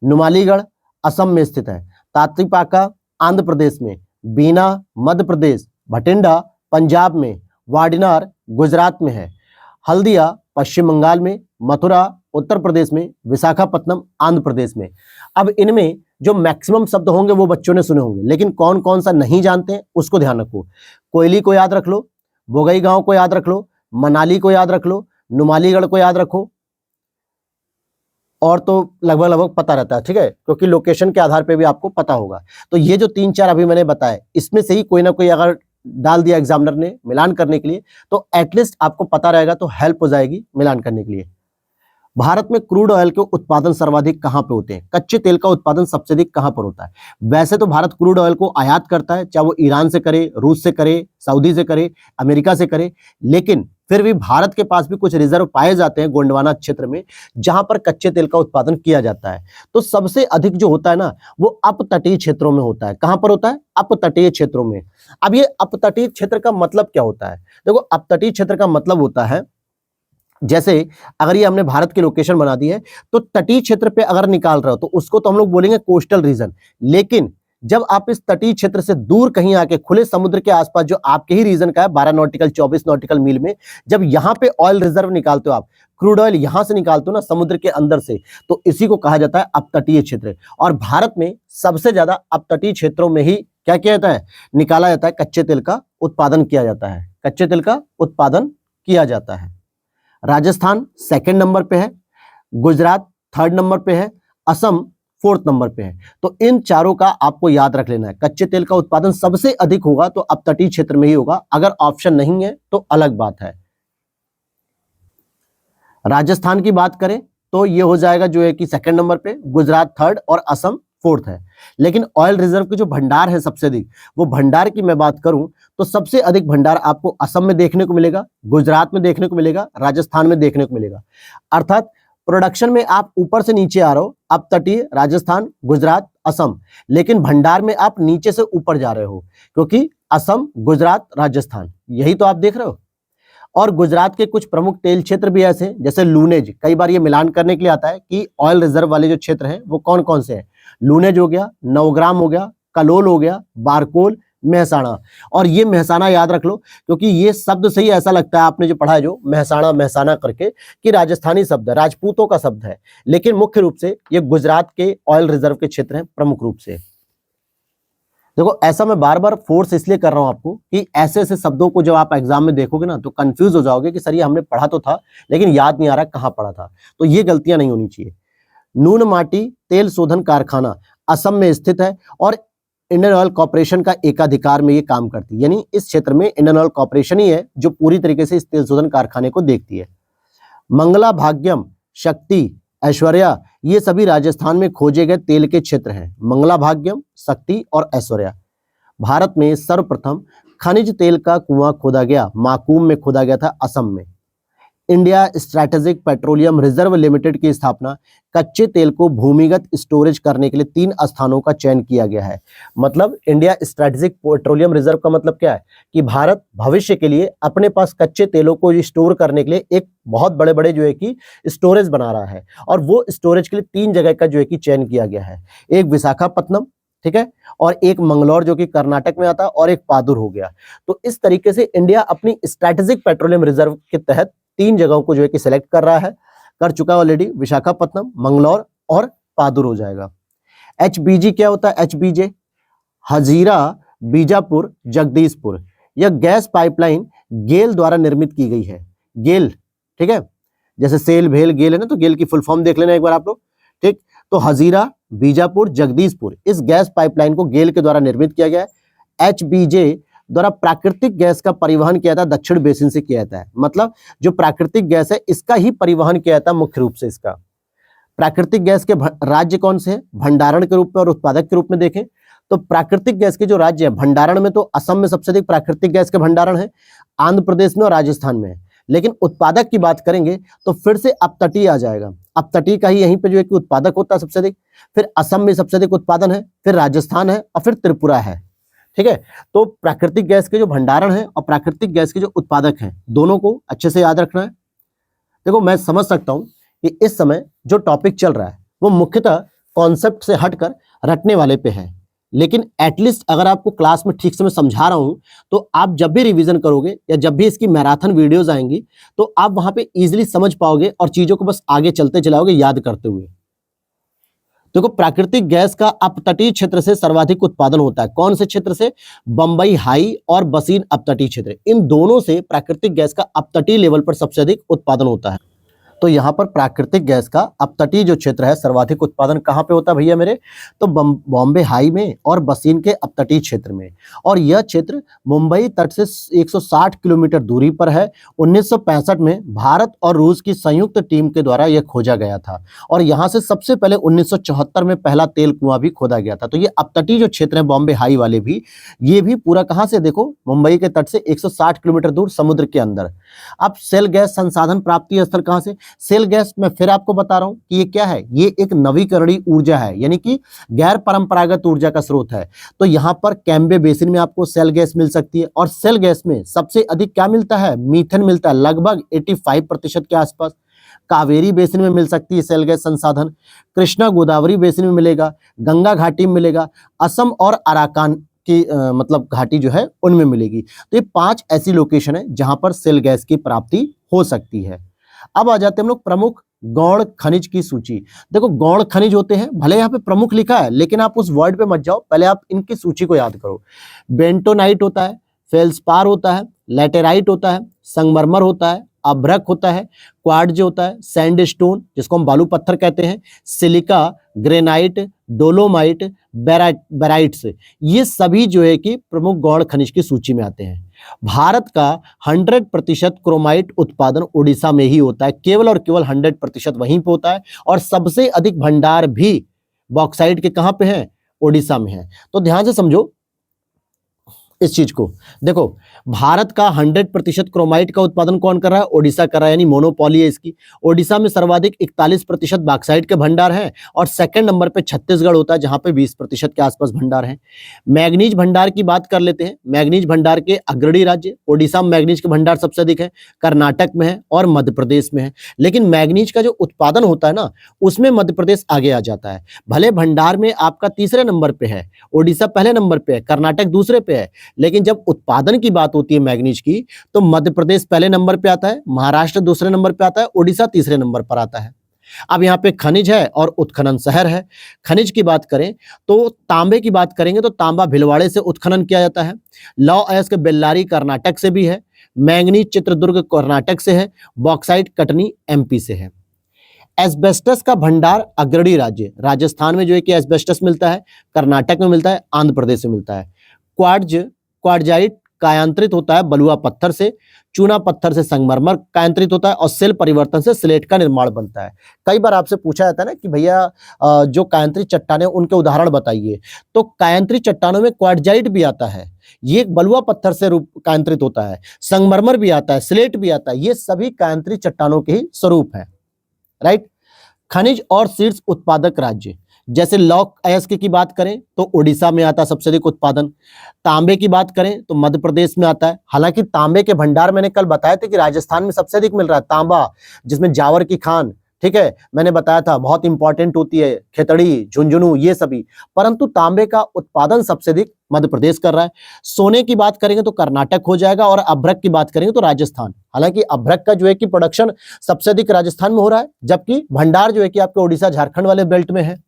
नुमालीगढ़ असम में स्थित है, तातीपाका आंध्र प्रदेश में, बीना मध्य प्रदेश, भटिंडा पंजाब में, वाडिनार गुजरात में है, हल्दिया पश्चिम बंगाल में, मथुरा उत्तर प्रदेश में, विशाखापट्टनम आंध्र प्रदेश में। अब इनमें जो मैक्सिमम शब्द होंगे वो बच्चों ने सुने होंगे, लेकिन कौन कौन सा नहीं जानते हैं उसको ध्यान रखो। कोयली को याद रख लो, बोगई गांव को याद रख लो, मनाली को याद रख लो, नुमालीगढ़ को याद रखो, और तो लगभग लगभग पता रहता है, ठीक है, क्योंकि लोकेशन के आधार पे भी आपको पता होगा। तो ये जो 3-4 अभी मैंने बताए, इसमें से ही कोई ना कोई अगर डाल दिया एग्जामिनर ने मिलान करने के लिए, तो एटलीस्ट आपको पता रहेगा, तो हेल्प हो जाएगी मिलान करने के लिए। भारत में क्रूड ऑयल के उत्पादन सर्वाधिक कहां पे होते हैं? कच्चे तेल का उत्पादन सबसे अधिक कहां पर होता है? वैसे तो भारत क्रूड ऑयल को आयात करता है, चाहे वो ईरान से करे, रूस से करे, सऊदी से करे, अमेरिका से करे, लेकिन फिर भी भारत के पास भी कुछ रिजर्व पाए जाते हैं गोंडवाना क्षेत्र में, जहां पर कच्चे तेल का उत्पादन किया जाता है। तो सबसे अधिक जो होता है ना, वो अपतटीय क्षेत्रों में होता है। कहां पर होता है? अपतटीय क्षेत्रों में। अब ये अपतटीय क्षेत्र का मतलब क्या होता है? देखो, अपतटीय क्षेत्र का मतलब होता है जैसे अगर ये हमने भारत की लोकेशन बना दी है, तो तटीय क्षेत्र पे अगर निकाल रहे हो तो उसको तो हम लोग बोलेंगे कोस्टल रीजन। लेकिन जब आप इस तटीय क्षेत्र से दूर कहीं आके खुले समुद्र के आसपास जो आपके ही रीजन का है 12 नॉटिकल 24 नॉटिकल मील में, जब यहां पे ऑयल रिजर्व निकालते हो आप, क्रूड ऑयल यहां से निकालते हो ना समुद्र के अंदर से, तो इसी को कहा जाता है अपतटीय क्षेत्र। और भारत में सबसे ज्यादा अपतटीय क्षेत्रों में ही क्या किया जाता है, निकाला जाता है, कच्चे तेल का उत्पादन किया जाता है, कच्चे तेल का उत्पादन किया जाता है। राजस्थान सेकंड नंबर पे है, गुजरात थर्ड नंबर पे है, असम फोर्थ नंबर पे है। तो इन चारों का आपको याद रख लेना है। कच्चे तेल का उत्पादन सबसे अधिक होगा तो अपतटीय क्षेत्र में ही होगा, अगर ऑप्शन नहीं है तो अलग बात है। राजस्थान की बात करें तो ये हो जाएगा जो है कि सेकंड नंबर पे, गुजरात थर्ड और असम फोर्थ है। लेकिन ऑयल रिजर्व के जो भंडार है सबसे अधिक, वो भंडार की मैं बात करूं तो सबसे अधिक भंडार आपको असम में देखने को मिलेगा, गुजरात में देखने को मिलेगा, राजस्थान में देखने को मिलेगा। अर्थात प्रोडक्शन में आप ऊपर से नीचे आ रहे हो, अब तटीय राजस्थान, गुजरात, असम, लेकिन भंडार में आप नीचे से ऊपर जा रहे हो, क्योंकि असम, गुजरात, राजस्थान यही तो आप देख रहे हो। और गुजरात के कुछ प्रमुख तेल क्षेत्र भी ऐसे हैं, जैसे लूनेज, कई बार ये मिलान करने के लिए आता है कि ऑयल रिजर्व वाले जो क्षेत्र हैं वो कौन कौन से हैं। लूनेज हो गया, नवग्राम हो गया, कलोल हो गया, बारकोल, मेहसाणा। और ये मेहसाणा याद रख लो, क्योंकि ये शब्द से ही ऐसा लगता है आपने जो पढ़ा है जो मेहसाणा मेहसाणा करके, कि राजस्थानी शब्द है, राजपूतों का शब्द है, लेकिन मुख्य रूप से ये गुजरात के ऑयल रिजर्व के क्षेत्र हैं प्रमुख रूप से। देखो ऐसा मैं बार बार फोर्स इसलिए कर रहा हूं आपको कि ऐसे ऐसे शब्दों को जब आप एग्जाम में देखोगे ना तो कंफ्यूज हो जाओगे कि सर ये हमने पढ़ा तो था लेकिन याद नहीं आ रहा कहां पढ़ा था। तो ये गलतियां नहीं होनी चाहिए। नून माटी तेल शोधन कारखाना असम में स्थित है और इंडियन ऑयल कॉर्पोरेशन का एकाधिकार में ये काम करती है, यानी इस क्षेत्र में इंडियन ऑयल कॉर्पोरेशन ही है जो पूरी तरीके से इस तेल शोधन कारखाने को देखती है। मंगला, भाग्यम, शक्ति, ऐश्वर्या, ये सभी राजस्थान में खोजे गए तेल के क्षेत्र हैं। मंगला भाग्यम, शक्ति और ऐश्वर्या। भारत में सर्वप्रथम खनिज तेल का कुआं खोदा गया, माकूम में खोदा गया था, असम में। India strategic petroleum reserve limited की स्थापना कच्चे तेल को भूमिगत स्टोरेज करने के लिए 3 स्थानों का चयन किया गया है। मतलब इंडिया स्ट्रैटेजिक पेट्रोलियम रिजर्व का मतलब क्या है कि भारत भविष्य के लिए अपने पास कच्चे तेलों को स्टोर करने के लिए एक बहुत बड़े बड़े जो है कि स्टोरेज बना रहा है, और वो स्टोरेज के लिए 3 जगह का जो है कि चयन किया गया है। एक विशाखापत्तनम, ठीक है, और एक मंगलौर जो कि कर्नाटक में आता है, और एक पादुर हो गया। तो इस तरीके से इंडिया अपनी स्ट्रैटेजिक पेट्रोलियम रिजर्व के तहत 3 जगहों को जो है कि सिलेक्ट कर रहा है, कर चुका है ऑलरेडी। विशाखापत्तनम, मंगलौर और पादुर हो जाएगा। HBG क्या होता है? HBJ हजीरा बीजापुर जगदीशपुर। यह गैस पाइपलाइन गेल द्वारा निर्मित की गई है। गेल, ठीक है, जैसे सेल भेल गेल है ना, तो गेल की फुल फॉर्म देख लेना एक बार आप लोग, ठीक। तो हजीरा बीजापुर जगदीशपुर, इस गैस पाइपलाइन को गेल के द्वारा निर्मित किया गया है। HBJ द्वारा प्राकृतिक गैस का परिवहन किया था, दक्षिण बेसिन से किया जाता है। मतलब जो प्राकृतिक गैस है इसका ही परिवहन किया जाता है मुख्य रूप से। इसका प्राकृतिक गैस के राज्य कौन से हैं? भंडारण के रूप में और उत्पादक के रूप में देखें तो प्राकृतिक गैस के जो राज्य है भंडारण में, तो असम में सबसे अधिक प्राकृतिक गैस के भंडारण है, आंध्र प्रदेश में और राजस्थान में है। लेकिन उत्पादक की बात करेंगे तो फिर से अपतटीय आ जाएगा। अपतटीय का ही यहीं पे जो है कि उत्पादक होता है सबसे अधिक, फिर असम में सबसे अधिक उत्पादन है, फिर राजस्थान है और फिर त्रिपुरा है, ठीक है। तो प्राकृतिक गैस के जो भंडारण है और प्राकृतिक गैस के जो उत्पादक हैं, दोनों को अच्छे से याद रखना है। देखो मैं समझ सकता हूं कि इस समय जो टॉपिक चल रहा है वो मुख्यतः कॉन्सेप्ट से हटकर रटने वाले पे है, लेकिन एटलीस्ट अगर आपको क्लास में ठीक से मैं समझा रहा हूं तो आप जब भी रिवीजन करोगे या जब भी इसकी मैराथन वीडियोस आएंगी तो आप वहां पे इजीली समझ पाओगे और चीजों को बस आगे चलते चलाओगे याद करते हुए। देखो प्राकृतिक गैस का अपतटीय क्षेत्र से सर्वाधिक उत्पादन होता है। कौन से क्षेत्र से? बंबई हाई और बसीन अपतटीय क्षेत्र, इन दोनों से प्राकृतिक गैस का अपतटीय लेवल पर सबसे अधिक उत्पादन होता है। तो यहाँ पर प्राकृतिक गैस का अपतटीय जो क्षेत्र है सर्वाधिक उत्पादन कहाँ पे होता है भैया मेरे? तो बॉम्बे हाई में और बसीन के अपतटीय क्षेत्र में। और यह क्षेत्र मुंबई तट से 160 किलोमीटर दूरी पर है। 1965 में भारत और रूस की संयुक्त टीम के द्वारा यह खोजा गया था और यहाँ से सबसे पहले 1974 में पहला तेल कुआं भी खोदा गया था। तो ये अपतटीय जो क्षेत्र है बॉम्बे हाई वाले भी, ये भी पूरा कहाँ से? देखो मुंबई के तट से 160 किलोमीटर दूर समुद्र के अंदर। अब सेल गैस संसाधन प्राप्ति स्थल कहाँ से? सेल गैस मैं फिर आपको बता रहा हूं कि ये क्या है, ये एक नवीकरणीय ऊर्जा है, यानी कि गैर परंपरागत ऊर्जा का स्रोत है। तो यहां पर कैम्बे बेसिन में आपको सेल गैस मिल सकती है, और सेल गैस में सबसे अधिक क्या मिलता है, मीथेन मिलता है, लगभग 85% के आसपास। कावेरी बेसिन में मिल सकती है सेल गैस संसाधन, कृष्णा गोदावरी बेसिन में मिलेगा, गंगा घाटी में मिलेगा, असम और अराकान की मतलब घाटी जो है उनमें मिलेगी। तो ये 5 ऐसी लोकेशन है जहां पर सेल गैस की प्राप्ति हो सकती है। अब आ जाते हैं हम लोग प्रमुख गौण खनिज की सूची। देखो गौण खनिज होते हैं, भले यहाँ पे प्रमुख लिखा है लेकिन आप उस वर्ड पे मत जाओ, पहले आप इनकी सूची को याद करो। बेंटोनाइट होता है, फेल्सपार होता है, लैटेराइट होता है, संगमरमर होता है, अभ्रक होता है, क्वार्ट्ज होता है, सैंडस्टोन जिसको हम बालू पत्थर कहते हैं, सिलिका, ग्रेनाइट, डोलोमाइट, बेराइट्स, ये सभी जो है कि प्रमुख गौण खनिज की सूची में आते हैं। भारत का 100% क्रोमाइट उत्पादन उड़ीसा में ही होता है, केवल और केवल 100% वहीं पे होता है, और सबसे अधिक भंडार भी बॉक्साइट के कहां पे हैं, उड़ीसा में है। तो ध्यान से समझो इस चीज को। देखो भारत का 100% क्रोमाइट का उत्पादन कौन कर रहा है, ओडिशा कर रहा है, यानी मोनोपोली है इसकी। ओडिशा में सर्वाधिक 41% बॉक्साइट के भंडार हैं, और सेकंड नंबर पे छत्तीसगढ़ होता है जहां पे 20% के आसपास भंडार हैं। मैग्नीज भंडार की बात कर लेते हैं। मैग्नीज भंडार के अग्रणी राज्य, ओडिशा में मैग्नीज के भंडार सबसे अधिक है, कर्नाटक में है और मध्य प्रदेश में है। लेकिन मैग्नीज का जो उत्पादन होता है ना, उसमें मध्य प्रदेश आगे आ जाता है। भले भंडार में आपका तीसरे नंबर पे है, ओडिशा पहले नंबर पे है, कर्नाटक दूसरे पे है, लेकिन जब उत्पादन की बात होती है मैग्नीज की, तो मध्य प्रदेश पहले नंबर पे आता है, महाराष्ट्र दूसरे नंबर पे आता है, ओडिशा तीसरे नंबर पर आता है। अब यहाँ पे खनिज है और उत्खनन शहर है। खनिज की बात करें तो तांबे की बात करेंगे तो तांबा भिलवाड़े से उत्खनन किया जाता है। लौह अयस्क बेल्लारी कर्नाटक से भी है, मैंगनीज चित्रदुर्ग कर्नाटक से है, बॉक्साइट कटनी एमपी से है। एस्बेस्टस का भंडार अग्रणी राज्य, राजस्थान में जो है कि एस्बेस्टस मिलता है, कर्नाटक में मिलता है, आंध्र प्रदेश में मिलता है। क्वार्टजाइट कायांतरित होता है बलुआ पत्थर से, चूना पत्थर से संगमरमर कायांतरित होता है, और सेल परिवर्तन से स्लेट का निर्माण बनता है। कई बार आपसे पूछा जाता है ना कि भैया जो कायांतरित चट्टानें उनके उदाहरण बताइए, तो कायांतरित चट्टानों में क्वार्टजाइट भी आता है, ये एक बलुआ पत्थर से रूप कायांतरित होता है, संगमरमर भी आता है, स्लेट भी आता है, ये सभी कायांतरित चट्टानों के ही स्वरूप है। राइट। खनिज और शीर्ष उत्पादक राज्य, जैसे लौह अयस्क की बात करें तो उड़ीसा में आता है सबसे अधिक उत्पादन। तांबे की बात करें तो मध्य प्रदेश में आता है। हालांकि तांबे के भंडार मैंने कल बताया था कि राजस्थान में सबसे अधिक मिल रहा है तांबा, जिसमें जावर की खान, ठीक है, मैंने बताया था बहुत इंपॉर्टेंट होती है, खेतड़ी, झुंझुनू, ये सभी, परंतु तांबे का उत्पादन सबसे अधिक मध्य प्रदेश कर रहा है। सोने की बात करेंगे तो कर्नाटक हो जाएगा, और अभ्रक की बात करेंगे तो राजस्थान। हालांकि अभ्रक का जो है कि प्रोडक्शन सबसे अधिक राजस्थान में हो रहा है, जबकि भंडार जो है कि आपके उड़ीसा झारखंड वाले बेल्ट में है।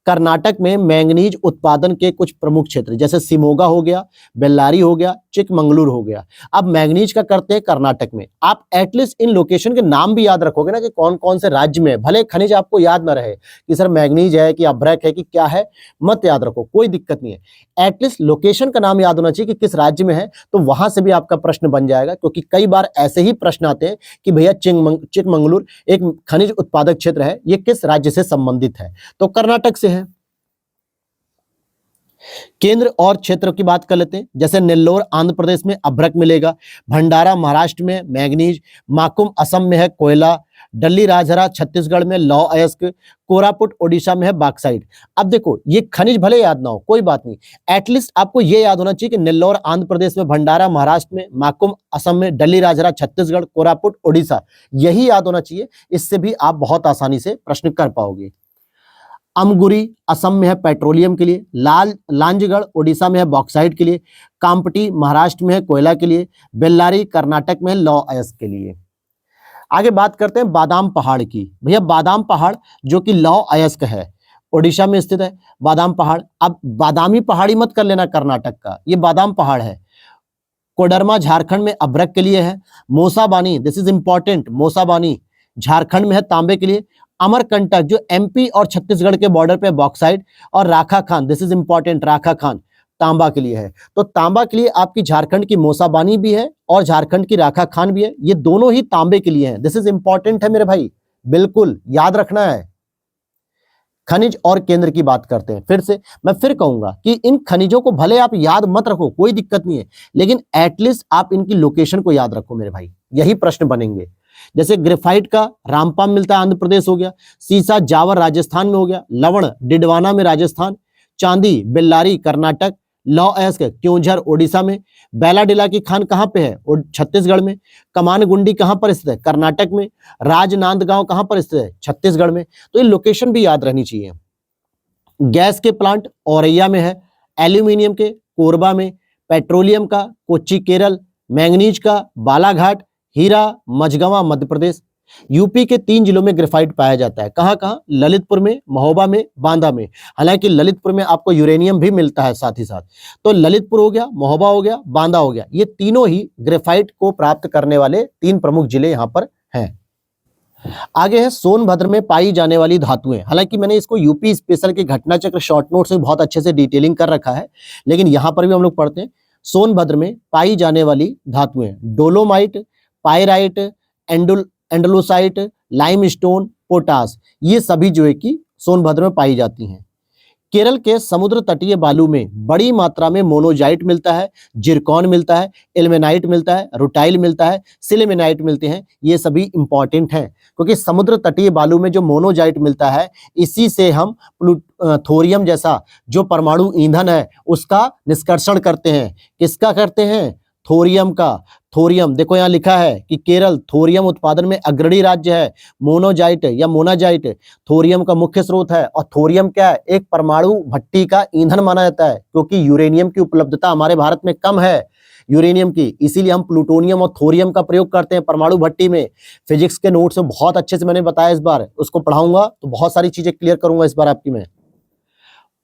कर्नाटक में मैंगनीज उत्पादन के कुछ प्रमुख क्षेत्र जैसे सिमोगा हो गया, बेल्लारी हो गया, चिकमंगलुरु हो गया। अब मैंगनीज का करते हैं कर्नाटक में। आप एटलीस्ट इन लोकेशन के नाम भी याद रखोगे ना कि कौन कौन से राज्य में, भले खनिज आपको याद ना रहे कि सर मैंगनीज है कि अभ्रक है कि क्या है, मत याद रखो, कोई दिक्कत नहीं है। एटलीस्ट लोकेशन का नाम याद होना चाहिए कि किस राज्य में है, तो वहां से भी आपका प्रश्न बन जाएगा। क्योंकि कई बार ऐसे ही प्रश्न आते हैं कि भैया चिकमंगलुरु एक खनिज उत्पादक क्षेत्र है, ये किस राज्य से संबंधित है, तो कर्नाटक से है। केंद्र और क्षेत्र की बात कर लेते हैं, जैसे नेल्लोर आंध्र प्रदेश में अभ्रक मिलेगा, भंडारा महाराष्ट्र में मैंगनीज, माकुम असम में है कोयला, डल्ली राजहरा छत्तीसगढ़ में लौह अयस्क, कोरापुट ओडिशा में है बॉक्साइट। अब देखो ये खनिज भले याद ना हो कोई बात नहीं, एटलीस्ट आपको ये याद होना चाहिए कि नेल्लोर आंध्र प्रदेश में, भंडारा महाराष्ट्र में, माकुम असम में, डल्ली राजहरा छत्तीसगढ़, कोरापुट ओडिशा, यही याद होना चाहिए। इससे भी आप बहुत आसानी से प्रश्न कर पाओगे। अमगुरी असम में है पेट्रोलियम के लिए, लांजगढ़ ओडिशा में है बॉक्साइट के लिए, कामपटी महाराष्ट्र में है कोयला के लिए, बेल्लारी कर्नाटक में है लौह अयस्क के लिए। आगे बात करते हैं बादाम पहाड़ की। भैया बादाम पहाड़ जो कि लौह अयस्क है, ओडिशा में स्थित है बादाम पहाड़। अब बादामी पहाड़ी मत कर लेना कर्नाटक का, ये बादाम पहाड़ है। कोडरमा झारखंड में अभ्रक के लिए है। मोसाबानी, दिस इज इंपॉर्टेंट, मोसाबानी झारखंड में है तांबे के लिए। अमरकंटक जो एमपी और छत्तीसगढ़ के बॉर्डर पे बॉक्साइट, और राखा खान, दिस इज इंपॉर्टेंट, राखा खान तांबा के लिए है। तो तांबा के लिए आपकी झारखंड की मोसाबानी भी है और झारखंड की राखा खान भी है, ये दोनों ही तांबे के लिए हैं। दिस इज इंपॉर्टेंट है मेरे भाई, बिल्कुल याद रखना है। खनिज और केंद्र की बात करते हैं। फिर से मैं फिर कहूंगा कि इन खनिजों को भले आप याद मत रखो, कोई दिक्कत नहीं है, लेकिन एटलीस्ट आप इनकी लोकेशन को याद रखो मेरे भाई, यही प्रश्न बनेंगे। जैसे ग्रेफाइट का रामपाम मिलता है आंध्र प्रदेश हो गया, सीसा जावर राजस्थान में हो गया, लवण डिडवाना में राजस्थान, चांदी बेल्लारी कर्नाटक, लौ एस्क क्योंझर ओडिशा में, बैलाडिला की खान कहाँ पे है छत्तीसगढ़ में, कमान गुंडी कहाँ पर स्थित है कर्नाटक में, राजनांदगांव कहाँ पर स्थित है छत्तीसगढ़ में। तो ये लोकेशन भी याद रहनी चाहिए। गैस के प्लांट औरैया में है, एल्यूमिनियम के कोरबा में, पेट्रोलियम का कोच्चि केरल, मैंगनीज का बालाघाट, हीरा मझगवां मध्य प्रदेश। यूपी के 3 जिलों में ग्रेफाइट पाया जाता है, कहाँ कहाँ, ललितपुर में, महोबा में, बांदा में। हालांकि ललितपुर में आपको यूरेनियम भी मिलता है साथ ही साथ। तो ललितपुर हो गया, महोबा हो गया, बांदा हो गया, ये तीनों ही ग्रेफाइट को प्राप्त करने वाले 3 प्रमुख जिले यहाँ पर हैं। आगे है सोनभद्र में पाई जाने वाली धातुएं। हालांकि मैंने इसको यूपी स्पेशल के घटना चक्र शॉर्ट नोट्स में बहुत अच्छे से डिटेलिंग कर रखा है, लेकिन यहां पर भी हम लोग पढ़ते हैं सोनभद्र में पाई जाने वाली धातुएं, डोलोमाइट, पायराइट, एंडलोसाइट, लाइमस्टोन, पोटास, ये सभी जो है कि सोनभद्र में पाई जाती हैं। केरल के समुद्र तटीय बालू में बड़ी मात्रा में मोनोजाइट मिलता है, जिरकॉन मिलता है, इल्मेनाइट मिलता है, रुटाइल मिलता है, सिलिमेनाइट मिलते हैं। ये सभी इंपॉर्टेंट हैं क्योंकि समुद्र तटीय बालू में जो मोनोजाइट मिलता है, इसी से हम थोरियम जैसा जो परमाणु ईंधन है उसका निष्कर्षण करते हैं। किसका करते हैं? थोरियम का। थोरियम देखो यहाँ लिखा है कि केरल थोरियम उत्पादन में अग्रणी राज्य है। मोनोजाइट या मोनाजाइट थोरियम का मुख्य स्रोत है, और थोरियम क्या है? एक परमाणु भट्टी का ईंधन माना जाता है, क्योंकि यूरेनियम की उपलब्धता हमारे भारत में कम है यूरेनियम की, इसीलिए हम प्लूटोनियम और थोरियम का प्रयोग करते हैं परमाणु भट्टी में। फिजिक्स के नोट्स में बहुत अच्छे से मैंने बताया, इस बार उसको पढ़ाऊंगा तो बहुत सारी चीजें क्लियर करूंगा इस बार आपकी मैं।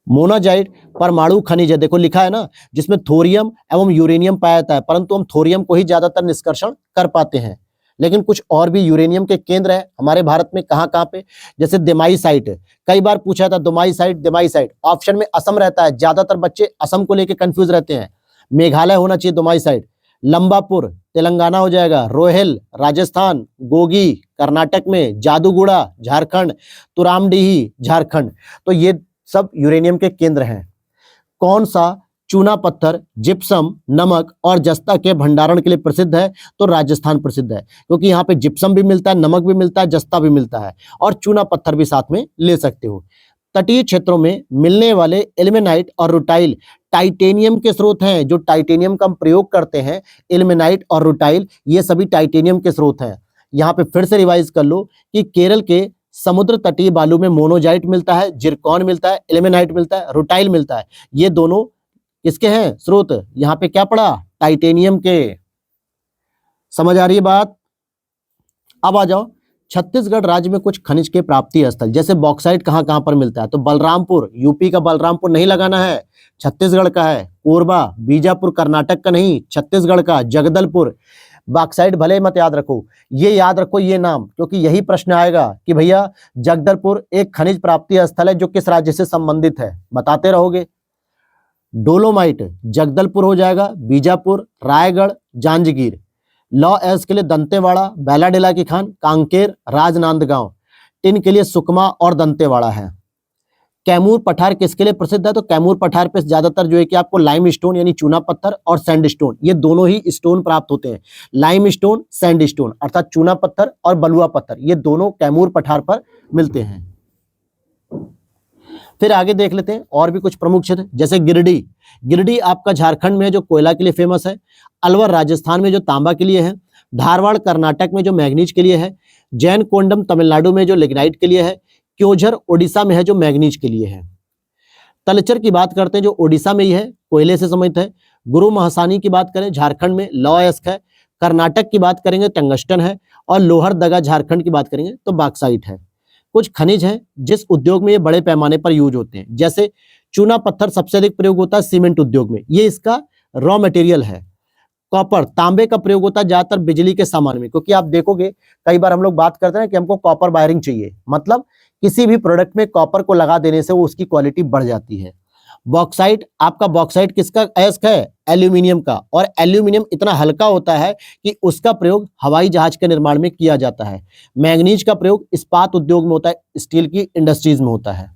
मोनाजाइट परमाणु खनिज है, देखो लिखा है ना, जिसमें थोरियम एवं यूरेनियम पाया जाता है, परंतु हम थोरियम को ही ज्यादातर निष्कर्षण कर पाते हैं। लेकिन कुछ और भी यूरेनियम के केंद्र है हमारे भारत में, कहाँ कहाँ पे? जैसे दिमाईसाइट, कई बार पूछा था दिमाईसाइट ऑप्शन में असम रहता है, ज्यादातर बच्चे असम को लेकर कंफ्यूज रहते हैं। मेघालय होना चाहिए दिमाईसाइट। लंबापुर तेलंगाना हो जाएगा, रोहेल राजस्थान, गोगी कर्नाटक में, जादूगुड़ा झारखंड, तुरामडीही झारखंड। तो ये सब यूरेनियम के केंद्र हैं। कौन सा चूना पत्थर जिप्सम, नमक और जस्ता के भंडारण के लिए प्रसिद्ध है? तो राजस्थान प्रसिद्ध है, क्योंकि यहाँ पे जिप्सम भी मिलता है, नमक भी मिलता है, जस्ता भी मिलता है, और चूना पत्थर भी साथ में ले सकते हो। तटीय क्षेत्रों में मिलने वाले इल्मेनाइट और रुटाइल टाइटेनियम के स्रोत हैं। जो टाइटेनियम का हम प्रयोग करते हैं, इल्मेनाइट और रुटाइल, ये सभी टाइटेनियम के स्रोत हैं। यहाँ पे फिर से रिवाइज कर लो कि केरल के समुद्र तटीय बालू में मोनोजाइट मिलता है, जिरकॉन मिलता है, इल्मेनाइट मिलता है, रुटाइल मिलता है। ये दोनों किसके हैं स्रोत? यहाँ पे क्या पड़ा? टाइटेनियम के। समझ आ रही है बात? अब आ जाओ छत्तीसगढ़ राज्य में कुछ खनिज के प्राप्ति स्थल, जैसे बॉक्साइट कहाँ कहाँ पर मिलता है? तो बलरामपुर, यूपी का बलरामपुर नहीं लगाना है, छत्तीसगढ़ का है। कोरबा, बीजापुर कर्नाटक का नहीं, छत्तीसगढ़ का। जगदलपुर, बॉक्साइट भले मत याद रखो, ये याद रखो ये नाम, क्योंकि यही प्रश्न आएगा कि भैया जगदलपुर एक खनिज प्राप्ति स्थल है जो किस राज्य से संबंधित है, बताते रहोगे। डोलोमाइट जगदलपुर हो जाएगा, बीजापुर, रायगढ़, जांजगीर। लॉ एस के लिए दंतेवाड़ा, बैलाडिला की खान, कांकेर, राजनांदगांव। टिन के लिए सुकमा और दंतेवाड़ा है। कैमूर पठार किसके लिए प्रसिद्ध है? तो कैमूर पठार पे ज्यादातर जो है कि आपको लाइम स्टोन यानी चूना पत्थर और सैंड स्टोन, ये दोनों ही स्टोन प्राप्त होते हैं। लाइम स्टोन, सैंड स्टोन, अर्थात चूना पत्थर और बलुआ पत्थर, ये दोनों कैमूर पठार पर मिलते हैं। फिर आगे देख लेते हैं और भी कुछ प्रमुख क्षेत्र, जैसे गिरिडीह। गिरिडीह आपका झारखंड में है जो कोयला के लिए फेमस है। अलवर राजस्थान में जो तांबा के लिए है। धारवाड़ कर्नाटक में जो मैग्नीज के लिए है। जैन कोंडम तमिलनाडु में जो लिग्नाइट के लिए है। क्योंझर ओडिशा में है जो मैग्नीज के लिए है। तलचर की बात करते हैं जो ओडिशा में ही है, कोयले से संबंधित है। गुरु महसानी की बात करें झारखंड में लॉयस्क है। कर्नाटक की बात करेंगे टंगस्टन है, और लोहरदगा झारखंड की बात करेंगे तो बॉक्साइट है। कुछ खनिज हैं जिस उद्योग में ये बड़े पैमाने पर यूज होते हैं, जैसे चूना पत्थर सबसे अधिक प्रयोग होता है सीमेंट उद्योग में, ये इसका रॉ मटेरियल है। कॉपर, तांबे का प्रयोग होता है ज्यादातर बिजली के सामान में, क्योंकि आप देखोगे कई बार हम लोग बात करते हैं कि हमको कॉपर वायरिंग चाहिए, मतलब किसी भी प्रोडक्ट में कॉपर को लगा देने से वो उसकी क्वालिटी बढ़ जाती है। बॉक्साइट, आपका बॉक्साइट किसका अयस्क है? एल्यूमिनियम का, और एल्यूमिनियम इतना हल्का होता है कि उसका प्रयोग हवाई जहाज के निर्माण में किया जाता है। मैग्नीज का प्रयोग इस्पात उद्योग में होता है, स्टील की इंडस्ट्रीज में होता है।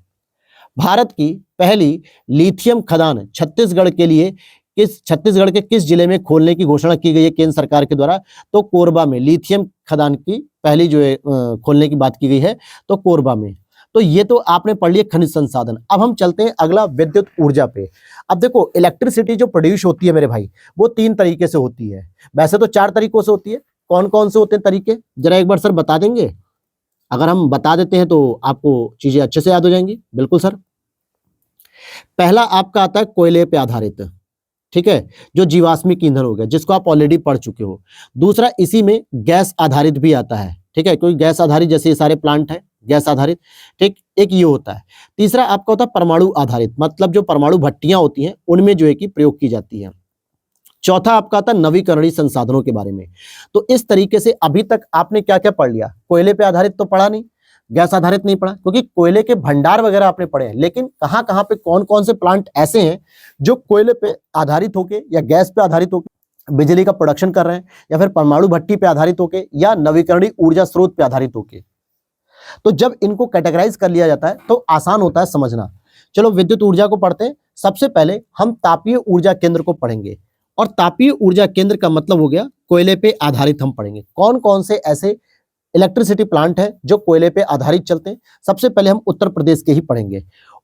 भारत की पहली लिथियम खदान छत्तीसगढ़ के लिए किस छत्तीसगढ़ के किस जिले में खोलने की घोषणा की गई है केंद्र सरकार के द्वारा? तो कोरबा में लिथियम खदान की पहली जो है खोलने की बात की गई है, तो कोरबा में। तो ये तो आपने पढ़ लिया खनिज संसाधन। अब हम चलते हैं अगला विद्युत ऊर्जा पे। अब देखो इलेक्ट्रिसिटी जो प्रोड्यूस होती है मेरे भाई, वो 3 तरीके से होती है। वैसे तो 4 तरीकों से होती है। कौन कौन से होते हैं तरीके, जरा एक बार सर बता देंगे? अगर हम बता देते हैं तो आपको चीजें अच्छे से याद हो जाएंगी। बिल्कुल सर। पहला आपका आता है कोयले पे आधारित, ठीक है, जो जीवाश्मिक ईंधन हो गया, जिसको आप ऑलरेडी पढ़ चुके हो। दूसरा इसी में गैस आधारित भी आता है, ठीक है, कोई गैस आधारित जैसे ये सारे प्लांट है गैस आधारित, ठीक, एक ये होता है। तीसरा आपका होता है परमाणु आधारित, मतलब जो परमाणु भट्टियां होती हैं उनमें जो है कि प्रयोग की जाती है। चौथा आपका आता है नवीकरणीय संसाधनों के बारे में। तो इस तरीके से अभी तक आपने क्या क्या पढ़ लिया? कोयले पे आधारित तो पढ़ा नहीं, गैस आधारित नहीं पढ़ा, क्योंकि कोयले के भंडार वगैरह आपने पढ़े हैं, लेकिन कहां कहां पे कौन कौन से प्लांट ऐसे हैं जो कोयले पे आधारित होके या गैस पे आधारित होके बिजली का प्रोडक्शन कर रहे हैं, या फिर परमाणु भट्टी पे आधारित होके या नवीकरणीय ऊर्जा स्रोत पे आधारित होके। तो जब इनको कैटेगराइज कर लिया जाता है तो आसान होता है समझना। चलो विद्युत ऊर्जा को पढ़ते हैं। सबसे पहले हम तापीय ऊर्जा केंद्र को पढ़ेंगे, और तापीय ऊर्जा केंद्र का मतलब हो गया कोयले पे आधारित। हम पढ़ेंगे कौन कौन से ऐसे इलेक्ट्रिसिटी प्लांट है जो कोयले पे आधारित चलते हैं। सबसे पहले हम उत्तर प्रदेश के ही पढ़ेंगे।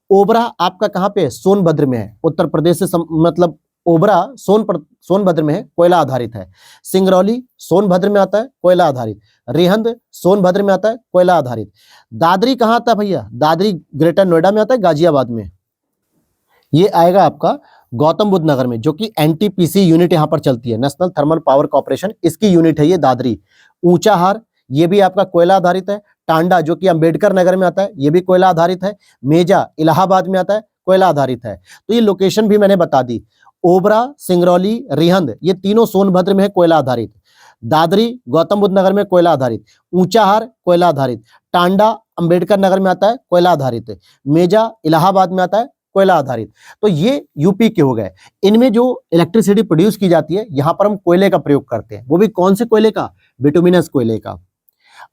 ओबरा आपका कहां पे है? सोनभद्र में है। उत्तर प्रदेश से मतलब ओबरा सोनभद्र में है, कोयला आधारित है। सिंगरौली सोनभद्र में आता है, कोयला आधारित। रेहंद सोनभद्र में आता है, कोयला आधारित। दादरी कहां आता है भैया? दादरी ग्रेटर नोएडा में आता है, गाजियाबाद में। ये आएगा आपका गौतम बुद्ध नगर में, जो कि एनटीपीसी यूनिट यहां पर चलती है, नेशनल थर्मल पावर कॉर्पोरेशन, इसकी यूनिट है ये दादरी। ऊंचाहार ये भी आपका कोयला आधारित है। टांडा जो कि अंबेडकर नगर में आता है, ये भी कोयला आधारित है। मेजा इलाहाबाद में आता है, कोयला आधारित है। तो ये लोकेशन भी मैंने बता दी। ओबरा, सिंगरौली, रिहंद ये तीनों सोनभद्र में है, कोयला आधारित। दादरी गौतम बुद्ध नगर में कोयला आधारित। ऊंचाहार कोयला आधारित। टांडा अंबेडकर नगर में आता है, कोयला आधारित। मेजा इलाहाबाद में आता है, कोयला आधारित। तो ये यूपी के हो गए। इनमें जो इलेक्ट्रिसिटी प्रोड्यूस की जाती है, यहां पर हम कोयले का प्रयोग करते हैं। वो भी कौन से कोयले का? बिटुमिनस कोयले का।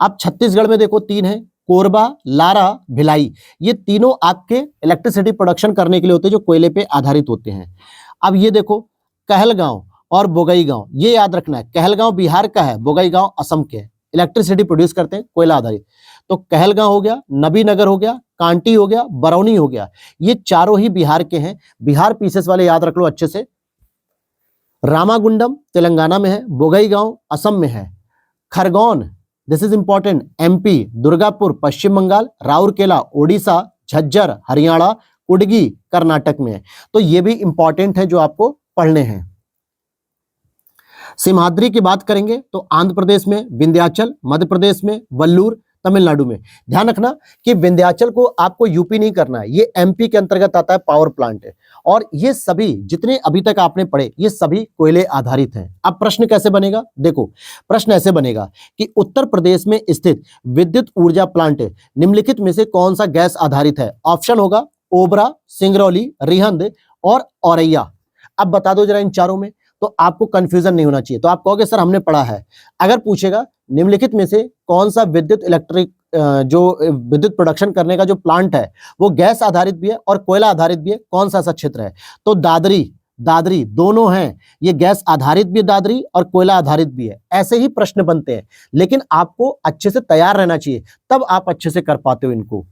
अब छत्तीसगढ़ में देखो 3 है, कोरबा, लारा, भिलाई। ये तीनों आपके इलेक्ट्रिसिटी प्रोडक्शन करने के लिए होते हैं, जो कोयले पे आधारित होते हैं। अब ये देखो कहलगांव और बोगईगांव, ये याद रखना है। कहलगांव बिहार का है, बोगईगांव असम के है। इलेक्ट्रिसिटी प्रोड्यूस करते हैं कोयला आधारित। तो कहलगांव हो गया, नबीनगर हो गया, कांटी हो गया, बरौनी हो गया, ये चारों ही बिहार के हैं। बिहार पीसेस वाले याद रख लो अच्छे से। रामागुंडम तेलंगाना में है, बोगईगांव असम में है। Khargone this is important, MP. Durgapur Paschim Bangal. Rourkela Odisha. Jhajjar Haryana. Kudgi Karnataka में है। तो ये भी इंपॉर्टेंट है जो आपको पढ़ने हैं। सिमहाद्री की बात करेंगे तो आंध्र प्रदेश में विंध्याचल, मध्य प्रदेश में वल्लूर, तमिलनाडु में। ध्यान रखना कि विंध्याचल को आपको यूपी नहीं करना है, ये एमपी के अंतर्गत आता है, पावर प्लांट है। और ये सभी जितने अभी तक आपने पढ़े ये सभी कोयले आधारित हैं। अब प्रश्न कैसे बनेगा? देखो प्रश्न ऐसे बनेगा कि उत्तर प्रदेश में स्थित विद्युत ऊर्जा प्लांट निम्नलिखित में से कौन सा गैस आधारित है? ऑप्शन होगा ओबरा, सिंगरौली, रिहंद और औरैया। अब बता दो जरा इन चारों में, तो आपको कंफ्यूजन नहीं होना चाहिए। तो आप कहोगे सर हमने पढ़ा है। अगर पूछेगा निम्नलिखित में से कौन सा विद्युत प्रोडक्शन करने का जो प्लांट है वो गैस आधारित भी है और कोयला आधारित भी है, कौन सा ऐसा क्षेत्र है? तो दादरी दोनों हैं। ये गैस आधारित भी दादरी और कोयला आधारित भी है। ऐसे ही प्रश्न बनते हैं, लेकिन आपको अच्छे से तैयार रहना चाहिए, तब आप अच्छे से कर पाते हो इनको।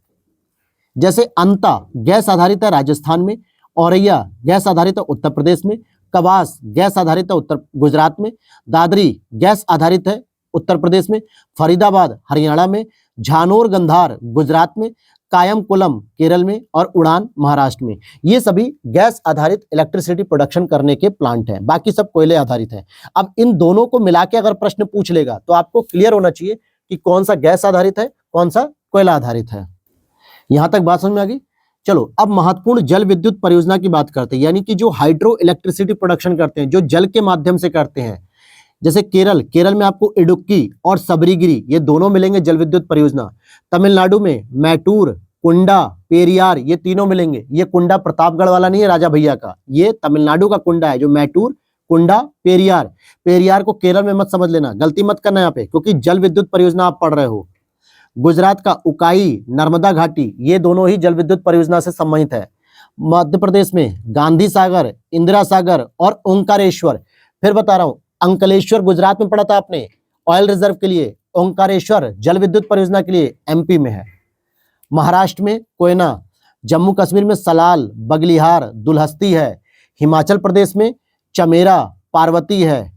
जैसे अंता गैस आधारित है राजस्थान में, औरैया गैस आधारित है उत्तर प्रदेश में, कवास गैस आधारित है उत्तर गुजरात में, दादरी गैस आधारित है उत्तर प्रदेश में, फरीदाबाद हरियाणा में, झानोर गंधार गुजरात में, कायमकुलम केरल में और उड़ान महाराष्ट्र में। ये सभी गैस आधारित इलेक्ट्रिसिटी प्रोडक्शन करने के प्लांट हैं, बाकी सब कोयले आधारित हैं। अब इन दोनों को मिला के अगर प्रश्न पूछ लेगा तो आपको क्लियर होना चाहिए कि कौन सा गैस आधारित है, कौन सा कोयला आधारित है। यहां तक बात समझ में आ गई? चलो अब महत्वपूर्ण जल विद्युत परियोजना की बात करते हैं, यानी कि जो हाइड्रो इलेक्ट्रिसिटी प्रोडक्शन करते हैं, जो जल के माध्यम से करते हैं। जैसे केरल में आपको इडुक्की और सबरीगिरी ये दोनों मिलेंगे जल विद्युत परियोजना। तमिलनाडु में मैटूर, कुंडा, पेरियार ये तीनों मिलेंगे। ये कुंडा प्रतापगढ़ वाला नहीं है राजा भैया का, ये तमिलनाडु का कुंडा है जो मैटूर, कुंडा, पेरियार। पेरियार को केरल में मत समझ लेना, गलती मत करना यहाँ पे, क्योंकि जल विद्युत परियोजना आप पढ़ रहे हो। गुजरात का उकाई, नर्मदा घाटी ये दोनों ही जल विद्युत परियोजना से संबंधित है। मध्य प्रदेश में गांधी सागर, इंदिरा सागर और ओंकारेश्वर। फिर बता रहा हूं, अंकलेश्वर गुजरात में पढ़ा था आपने ऑयल रिजर्व के लिए, ओंकारेश्वर जल विद्युत परियोजना के लिए एमपी में है। महाराष्ट्र में कोयना, जम्मू कश्मीर में सलाल, बगलिहार, दुल्हस्ती है। हिमाचल प्रदेश में चमेरा, पार्वती है।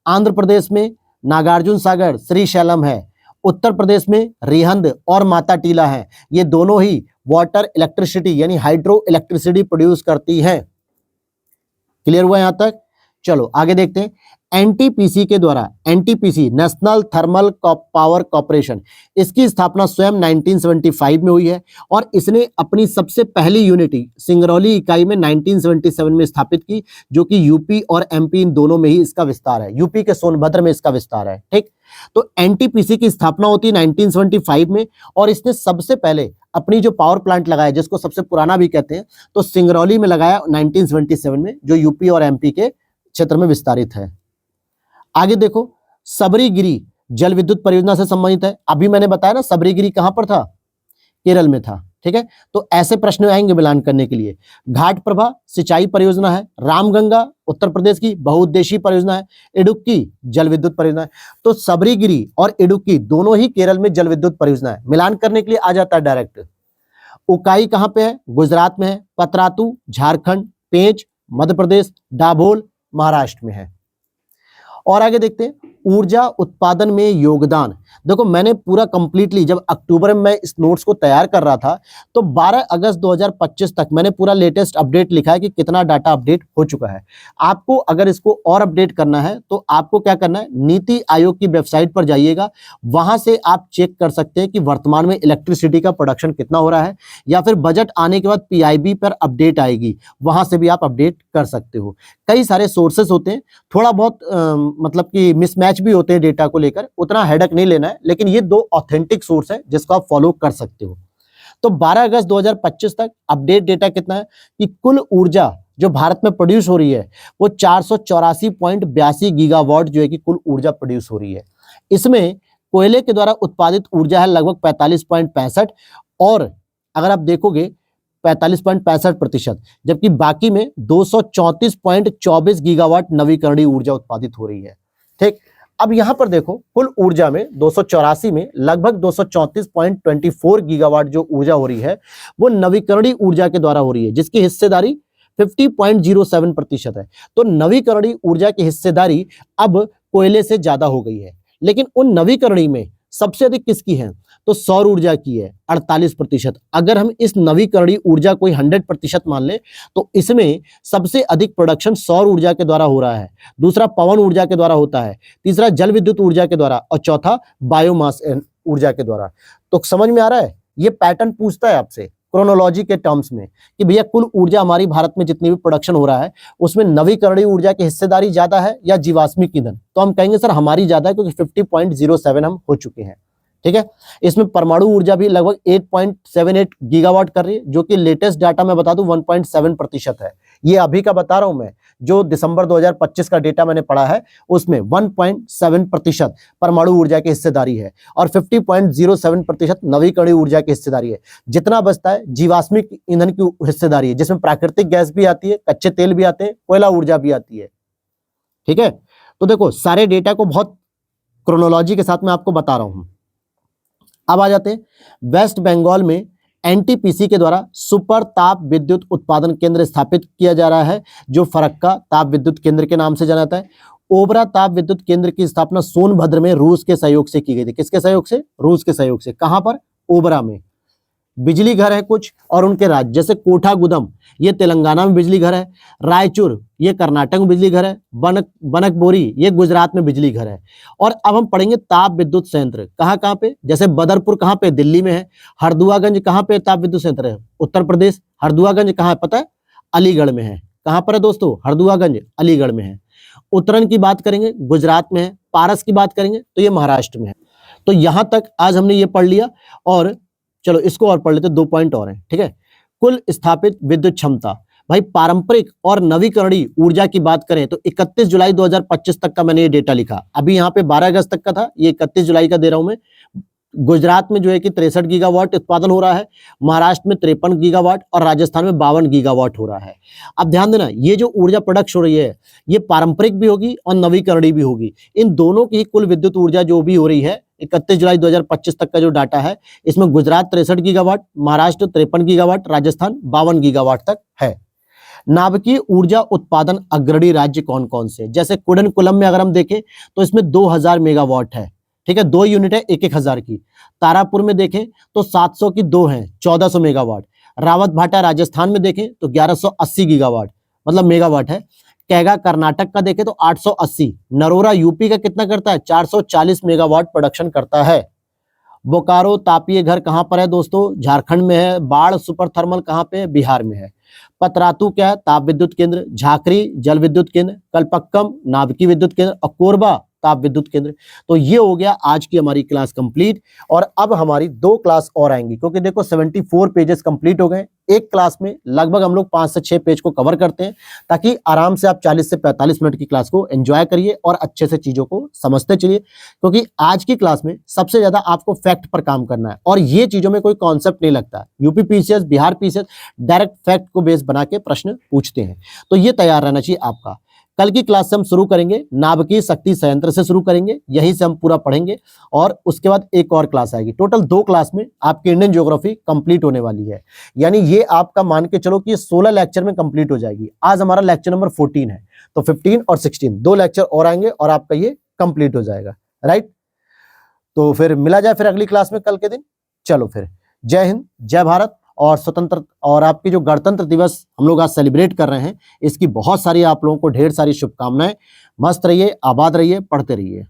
आंध्र प्रदेश में नागार्जुन सागर, श्रीशैलम है। उत्तर प्रदेश में रिहंद और माता टीला है। ये दोनों ही वाटर इलेक्ट्रिसिटी यानी हाइड्रो इलेक्ट्रिसिटी प्रोड्यूस करती हैं। क्लियर हुआ यहां तक? चलो आगे देखते हैं। एनटीपीसी के द्वारा, NTPC national thermal power corporation, इसकी स्थापना स्वयं 1975 में हुई है और इसने अपनी सबसे पहली यूनिट सिंगरौली इकाई में 1977 में स्थापित की, जो कि यूपी और एमपी इन दोनों में ही इसका विस्तार है। यूपी के सोनभद्र में इसका विस्तार है। ठीक, तो एनटीपीसी की स्थापना होती है 1975 में और इसने सबसे पहले अपनी जो पावर प्लांट लगाया, जिसको सबसे पुराना भी कहते हैं, तो सिंगरौली में लगाया 1977 में, जो यूपी और एमपी के क्षेत्र में विस्तारित है। आगे देखो, सबरीगिरी जल विद्युत परियोजना से संबंधित है। अभी मैंने बताया ना सबरीगिरी कहां पर था, केरल में था। ठीक है, तो ऐसे प्रश्न आएंगे मिलान करने के लिए। घाट प्रभा सिंचाई परियोजना है। रामगंगा उत्तर प्रदेश की बहुउद्देशीय परियोजना है। इडुक्की जल विद्युत परियोजना है। तो सबरीगिरी और इडुक्की दोनों ही केरल में जल विद्युत परियोजना है। मिलान करने के लिए आ जाता है डायरेक्ट। उकाई कहां पे है, गुजरात में है। पतरातू झारखंड, पेंच मध्य प्रदेश, डाभोल महाराष्ट्र में है। और आगे देखते हैं, ऊर्जा उत्पादन में योगदान। देखो मैंने पूरा कंप्लीटली, जब अक्टूबर में मैं इस नोट्स को तैयार कर रहा था, तो 12 अगस्त 2025 तक मैंने पूरा लेटेस्ट अपडेट लिखा है कि कितना डाटा अपडेट हो चुका है। आपको अगर इसको और अपडेट करना है तो आपको क्या करना है, नीति आयोग की वेबसाइट पर जाइएगा। वहां से आप चेक कर सकते हैं कि वर्तमान में इलेक्ट्रिसिटी का प्रोडक्शन कितना हो रहा है, या फिर बजट आने के बाद पीआईबी पर अपडेट आएगी, वहां से भी आप अपडेट कर सकते हो। कई सारे सोर्सेस होते हैं, थोड़ा बहुत मतलब कि मिसमैच भी होते हैं डेटा को लेकर, उतना हेडक नहीं लेना है, लेकिन ये दो ऑथेंटिक सोर्स है जिसको आप फॉलो कर सकते हो। तो 12 अगस्त 2025 तक अपडेट डेटा कितना है कि कुल ऊर्जा जो भारत में प्रोड्यूस हो रही है वो 484.82 गीगावाट जो है कि कुल ऊर्जा प्रोड्यूस हो रही है। इसमें कोयले के द्वारा उत्पादित ऊर्जा है लगभग 45.65, और अगर आप देखोगे 45.65%, जबकि बाकी में 234.24 गीगावाट नवीकरणीय ऊर्जा उत्पादित हो रही है। ठीक, अब यहां पर देखो, कुल ऊर्जा में 284 में लगभग 234.24 गीगावाट जो ऊर्जा हो रही है वो नवीकरणीय ऊर्जा के द्वारा हो रही है, जिसकी हिस्सेदारी 50.07% है। तो नवीकरणीय ऊर्जा की हिस्सेदारी अब कोयले से ज्यादा हो गई है। लेकिन उन नवीकरणीय में सबसे अधिक किसकी है, तो सौर ऊर्जा की है 48%। अगर हम इस नवीकरणीय ऊर्जा को 100% मान ले तो इसमें सबसे अधिक प्रोडक्शन सौर ऊर्जा के द्वारा हो रहा है, दूसरा पवन ऊर्जा के द्वारा होता है, तीसरा जल विद्युत ऊर्जा के द्वारा, और चौथा बायोमास ऊर्जा के द्वारा। तो समझ में आ रहा है, ये पैटर्न पूछता है आपसे क्रोनोलॉजी के टर्म्स में कि भैया कुल ऊर्जा हमारी भारत में जितनी भी प्रोडक्शन हो रहा है उसमें नवीकरणीय ऊर्जा की हिस्सेदारी ज्यादा है या जीवाश्मिक ईंधन, तो हम कहेंगे सर हमारी ज्यादा है, क्योंकि 50.07 हम हो चुके हैं। ठीक है, इसमें परमाणु ऊर्जा भी लगभग 8.78 गीगावाट कर रही है, जो कि लेटेस्ट डाटा मैं बता दूं 1.7% है। ये अभी का बता रहा हूं मैं, जो दिसंबर 2025 का डेटा मैंने पढ़ा है उसमें 1.7% परमाणु ऊर्जा की हिस्सेदारी है और 50.07% नवीकरणीय ऊर्जा की हिस्सेदारी है। जितना बचता है जीवाश्मिक ईंधन की हिस्सेदारी है, जिसमें प्राकृतिक गैस भी आती है, कच्चे तेल भी आते हैं, कोयला ऊर्जा भी आती है। ठीक है, तो देखो सारे डेटा को बहुत क्रोनोलॉजी के साथ मैं आपको बता रहा हूं। अब आ जाते हैं, वेस्ट बंगाल में एनटीपीसी के द्वारा सुपर ताप विद्युत उत्पादन केंद्र स्थापित किया जा रहा है, जो फरक्का ताप विद्युत केंद्र के नाम से जाना जाता है। ओबरा ताप विद्युत केंद्र की स्थापना सोनभद्र में रूस के सहयोग से की गई थी। किसके सहयोग से? रूस के सहयोग से। कहां पर? ओबरा में। बिजली घर है कुछ और उनके राज्य, जैसे कोठागुदम ये तेलंगाना में बिजली घर है, रायचूर ये कर्नाटक में बिजली घर है, बनकबोरी ये गुजरात में बिजली घर है। और अब हम पढ़ेंगे ताप विद्युत संयंत्र कहाँ कहाँ पे, जैसे बदरपुर कहाँ पे? दिल्ली में है। हरदुआगंज कहाँ पे ताप विद्युत संयंत्र है? उत्तर प्रदेश। हरदुआगंज कहाँ है पता है? अलीगढ़ में है। कहाँ पर है दोस्तों? हरदुआगंज अलीगढ़ में है। उत्तरन की बात करेंगे गुजरात में है। पारस की बात करेंगे तो ये महाराष्ट्र में है। तो यहां तक आज हमने ये पढ़ लिया, और चलो इसको और पढ़ लेते, 2 पॉइंट और हैं। ठीक है, कुल स्थापित विद्युत क्षमता, भाई पारंपरिक और नवीकरणीय ऊर्जा की बात करें तो 31 जुलाई 2025 तक का मैंने ये डेटा लिखा। अभी यहाँ पे 12 अगस्त तक का था, ये 31 जुलाई का दे रहा हूं मैं। गुजरात में जो है कि 63 गीगावाट उत्पादन हो रहा है, महाराष्ट्र में 53 गीगावाट और राजस्थान में 52 गीगावाट हो रहा है। अब ध्यान देना, ये जो ऊर्जा प्रोडक्ट हो रही है ये पारंपरिक भी होगी और नवीकरणीय भी होगी। इन दोनों की कुल विद्युत ऊर्जा जो भी हो रही है 31 जुलाई 2025 तक का जो डाटा है, इसमें Gujarat 63 gigawatt, Maharashtra 53 gigawatt, Rajasthan 52 gigawatt तक है। नाभिकीय ऊर्जा उत्पादन अग्रणी राज्य कौन कौन से? जैसे कुडनकुलम में अगर हम देखें तो इसमें 2000 मेगावाट है, ठीक है, 2 यूनिट है 1-1000 की। तारापुर में देखें तो 700 की 2 हैं, 1400 मेगावाट। रावत भाटा राजस्थान में देखें तो 1180 गीगावाट मतलब मेगावाट है। कैगा कर्नाटक का देखें तो 880। नरोरा यूपी का कितना करता है? 440 मेगावाट प्रोडक्शन करता है। बोकारो तापीय घर कहां पर है दोस्तों? झारखंड में है। बाढ़ सुपर थर्मल कहां पे है? बिहार में है। पतरातू क्या है? ताप विद्युत केंद्र। झाकरी जल विद्युत केंद्र। कलपक्कम नाभिकीय विद्युत केंद्र और कोरबा ताप विद्युत केंद्र। तो ये हो गया आज की हमारी क्लास कंप्लीट। और अब हमारी 2 क्लास और आएंगी, क्योंकि देखो 74 पेजेस कंप्लीट हो गए। एक क्लास में लगभग हम लोग 5 से 6 पेज को कवर करते हैं, ताकि आराम से आप 40 से 45 मिनट की क्लास को एंजॉय करिए और अच्छे से चीजों को समझते चलिए। क्योंकि आज की क्लास में सबसे ज्यादा आपको फैक्ट पर काम करना है और ये चीजों में कोई कॉन्सेप्ट नहीं लगता। UP PCS, Bihar PCS direct fact को बेस बना के प्रश्न पूछते हैं, तो ये तैयार रहना चाहिए आपका। कल की क्लास से हम शुरू करेंगे नाभिकीय शक्ति संयंत्र से शुरू करेंगे, यहीं से हम पूरा पढ़ेंगे और उसके बाद एक और क्लास आएगी। टोटल 2 क्लास में आपकी इंडियन ज्योग्राफी कंप्लीट होने वाली है। यानी ये आपका मान के चलो कि ये 16 लेक्चर में कंप्लीट हो जाएगी। आज हमारा लेक्चर नंबर 14 है, तो 15 और 16 2 लेक्चर और आएंगे और आपका ये कंप्लीट हो जाएगा। राइट, तो फिर मिला जाए फिर अगली क्लास में कल के दिन। चलो फिर, जय हिंद, जय भारत। और स्वतंत्र और आपकी जो गणतंत्र दिवस हम लोग आज सेलिब्रेट कर रहे हैं, इसकी बहुत सारी आप लोगों को ढेर सारी शुभकामनाएं। मस्त रहिए, आबाद रहिए, पढ़ते रहिए।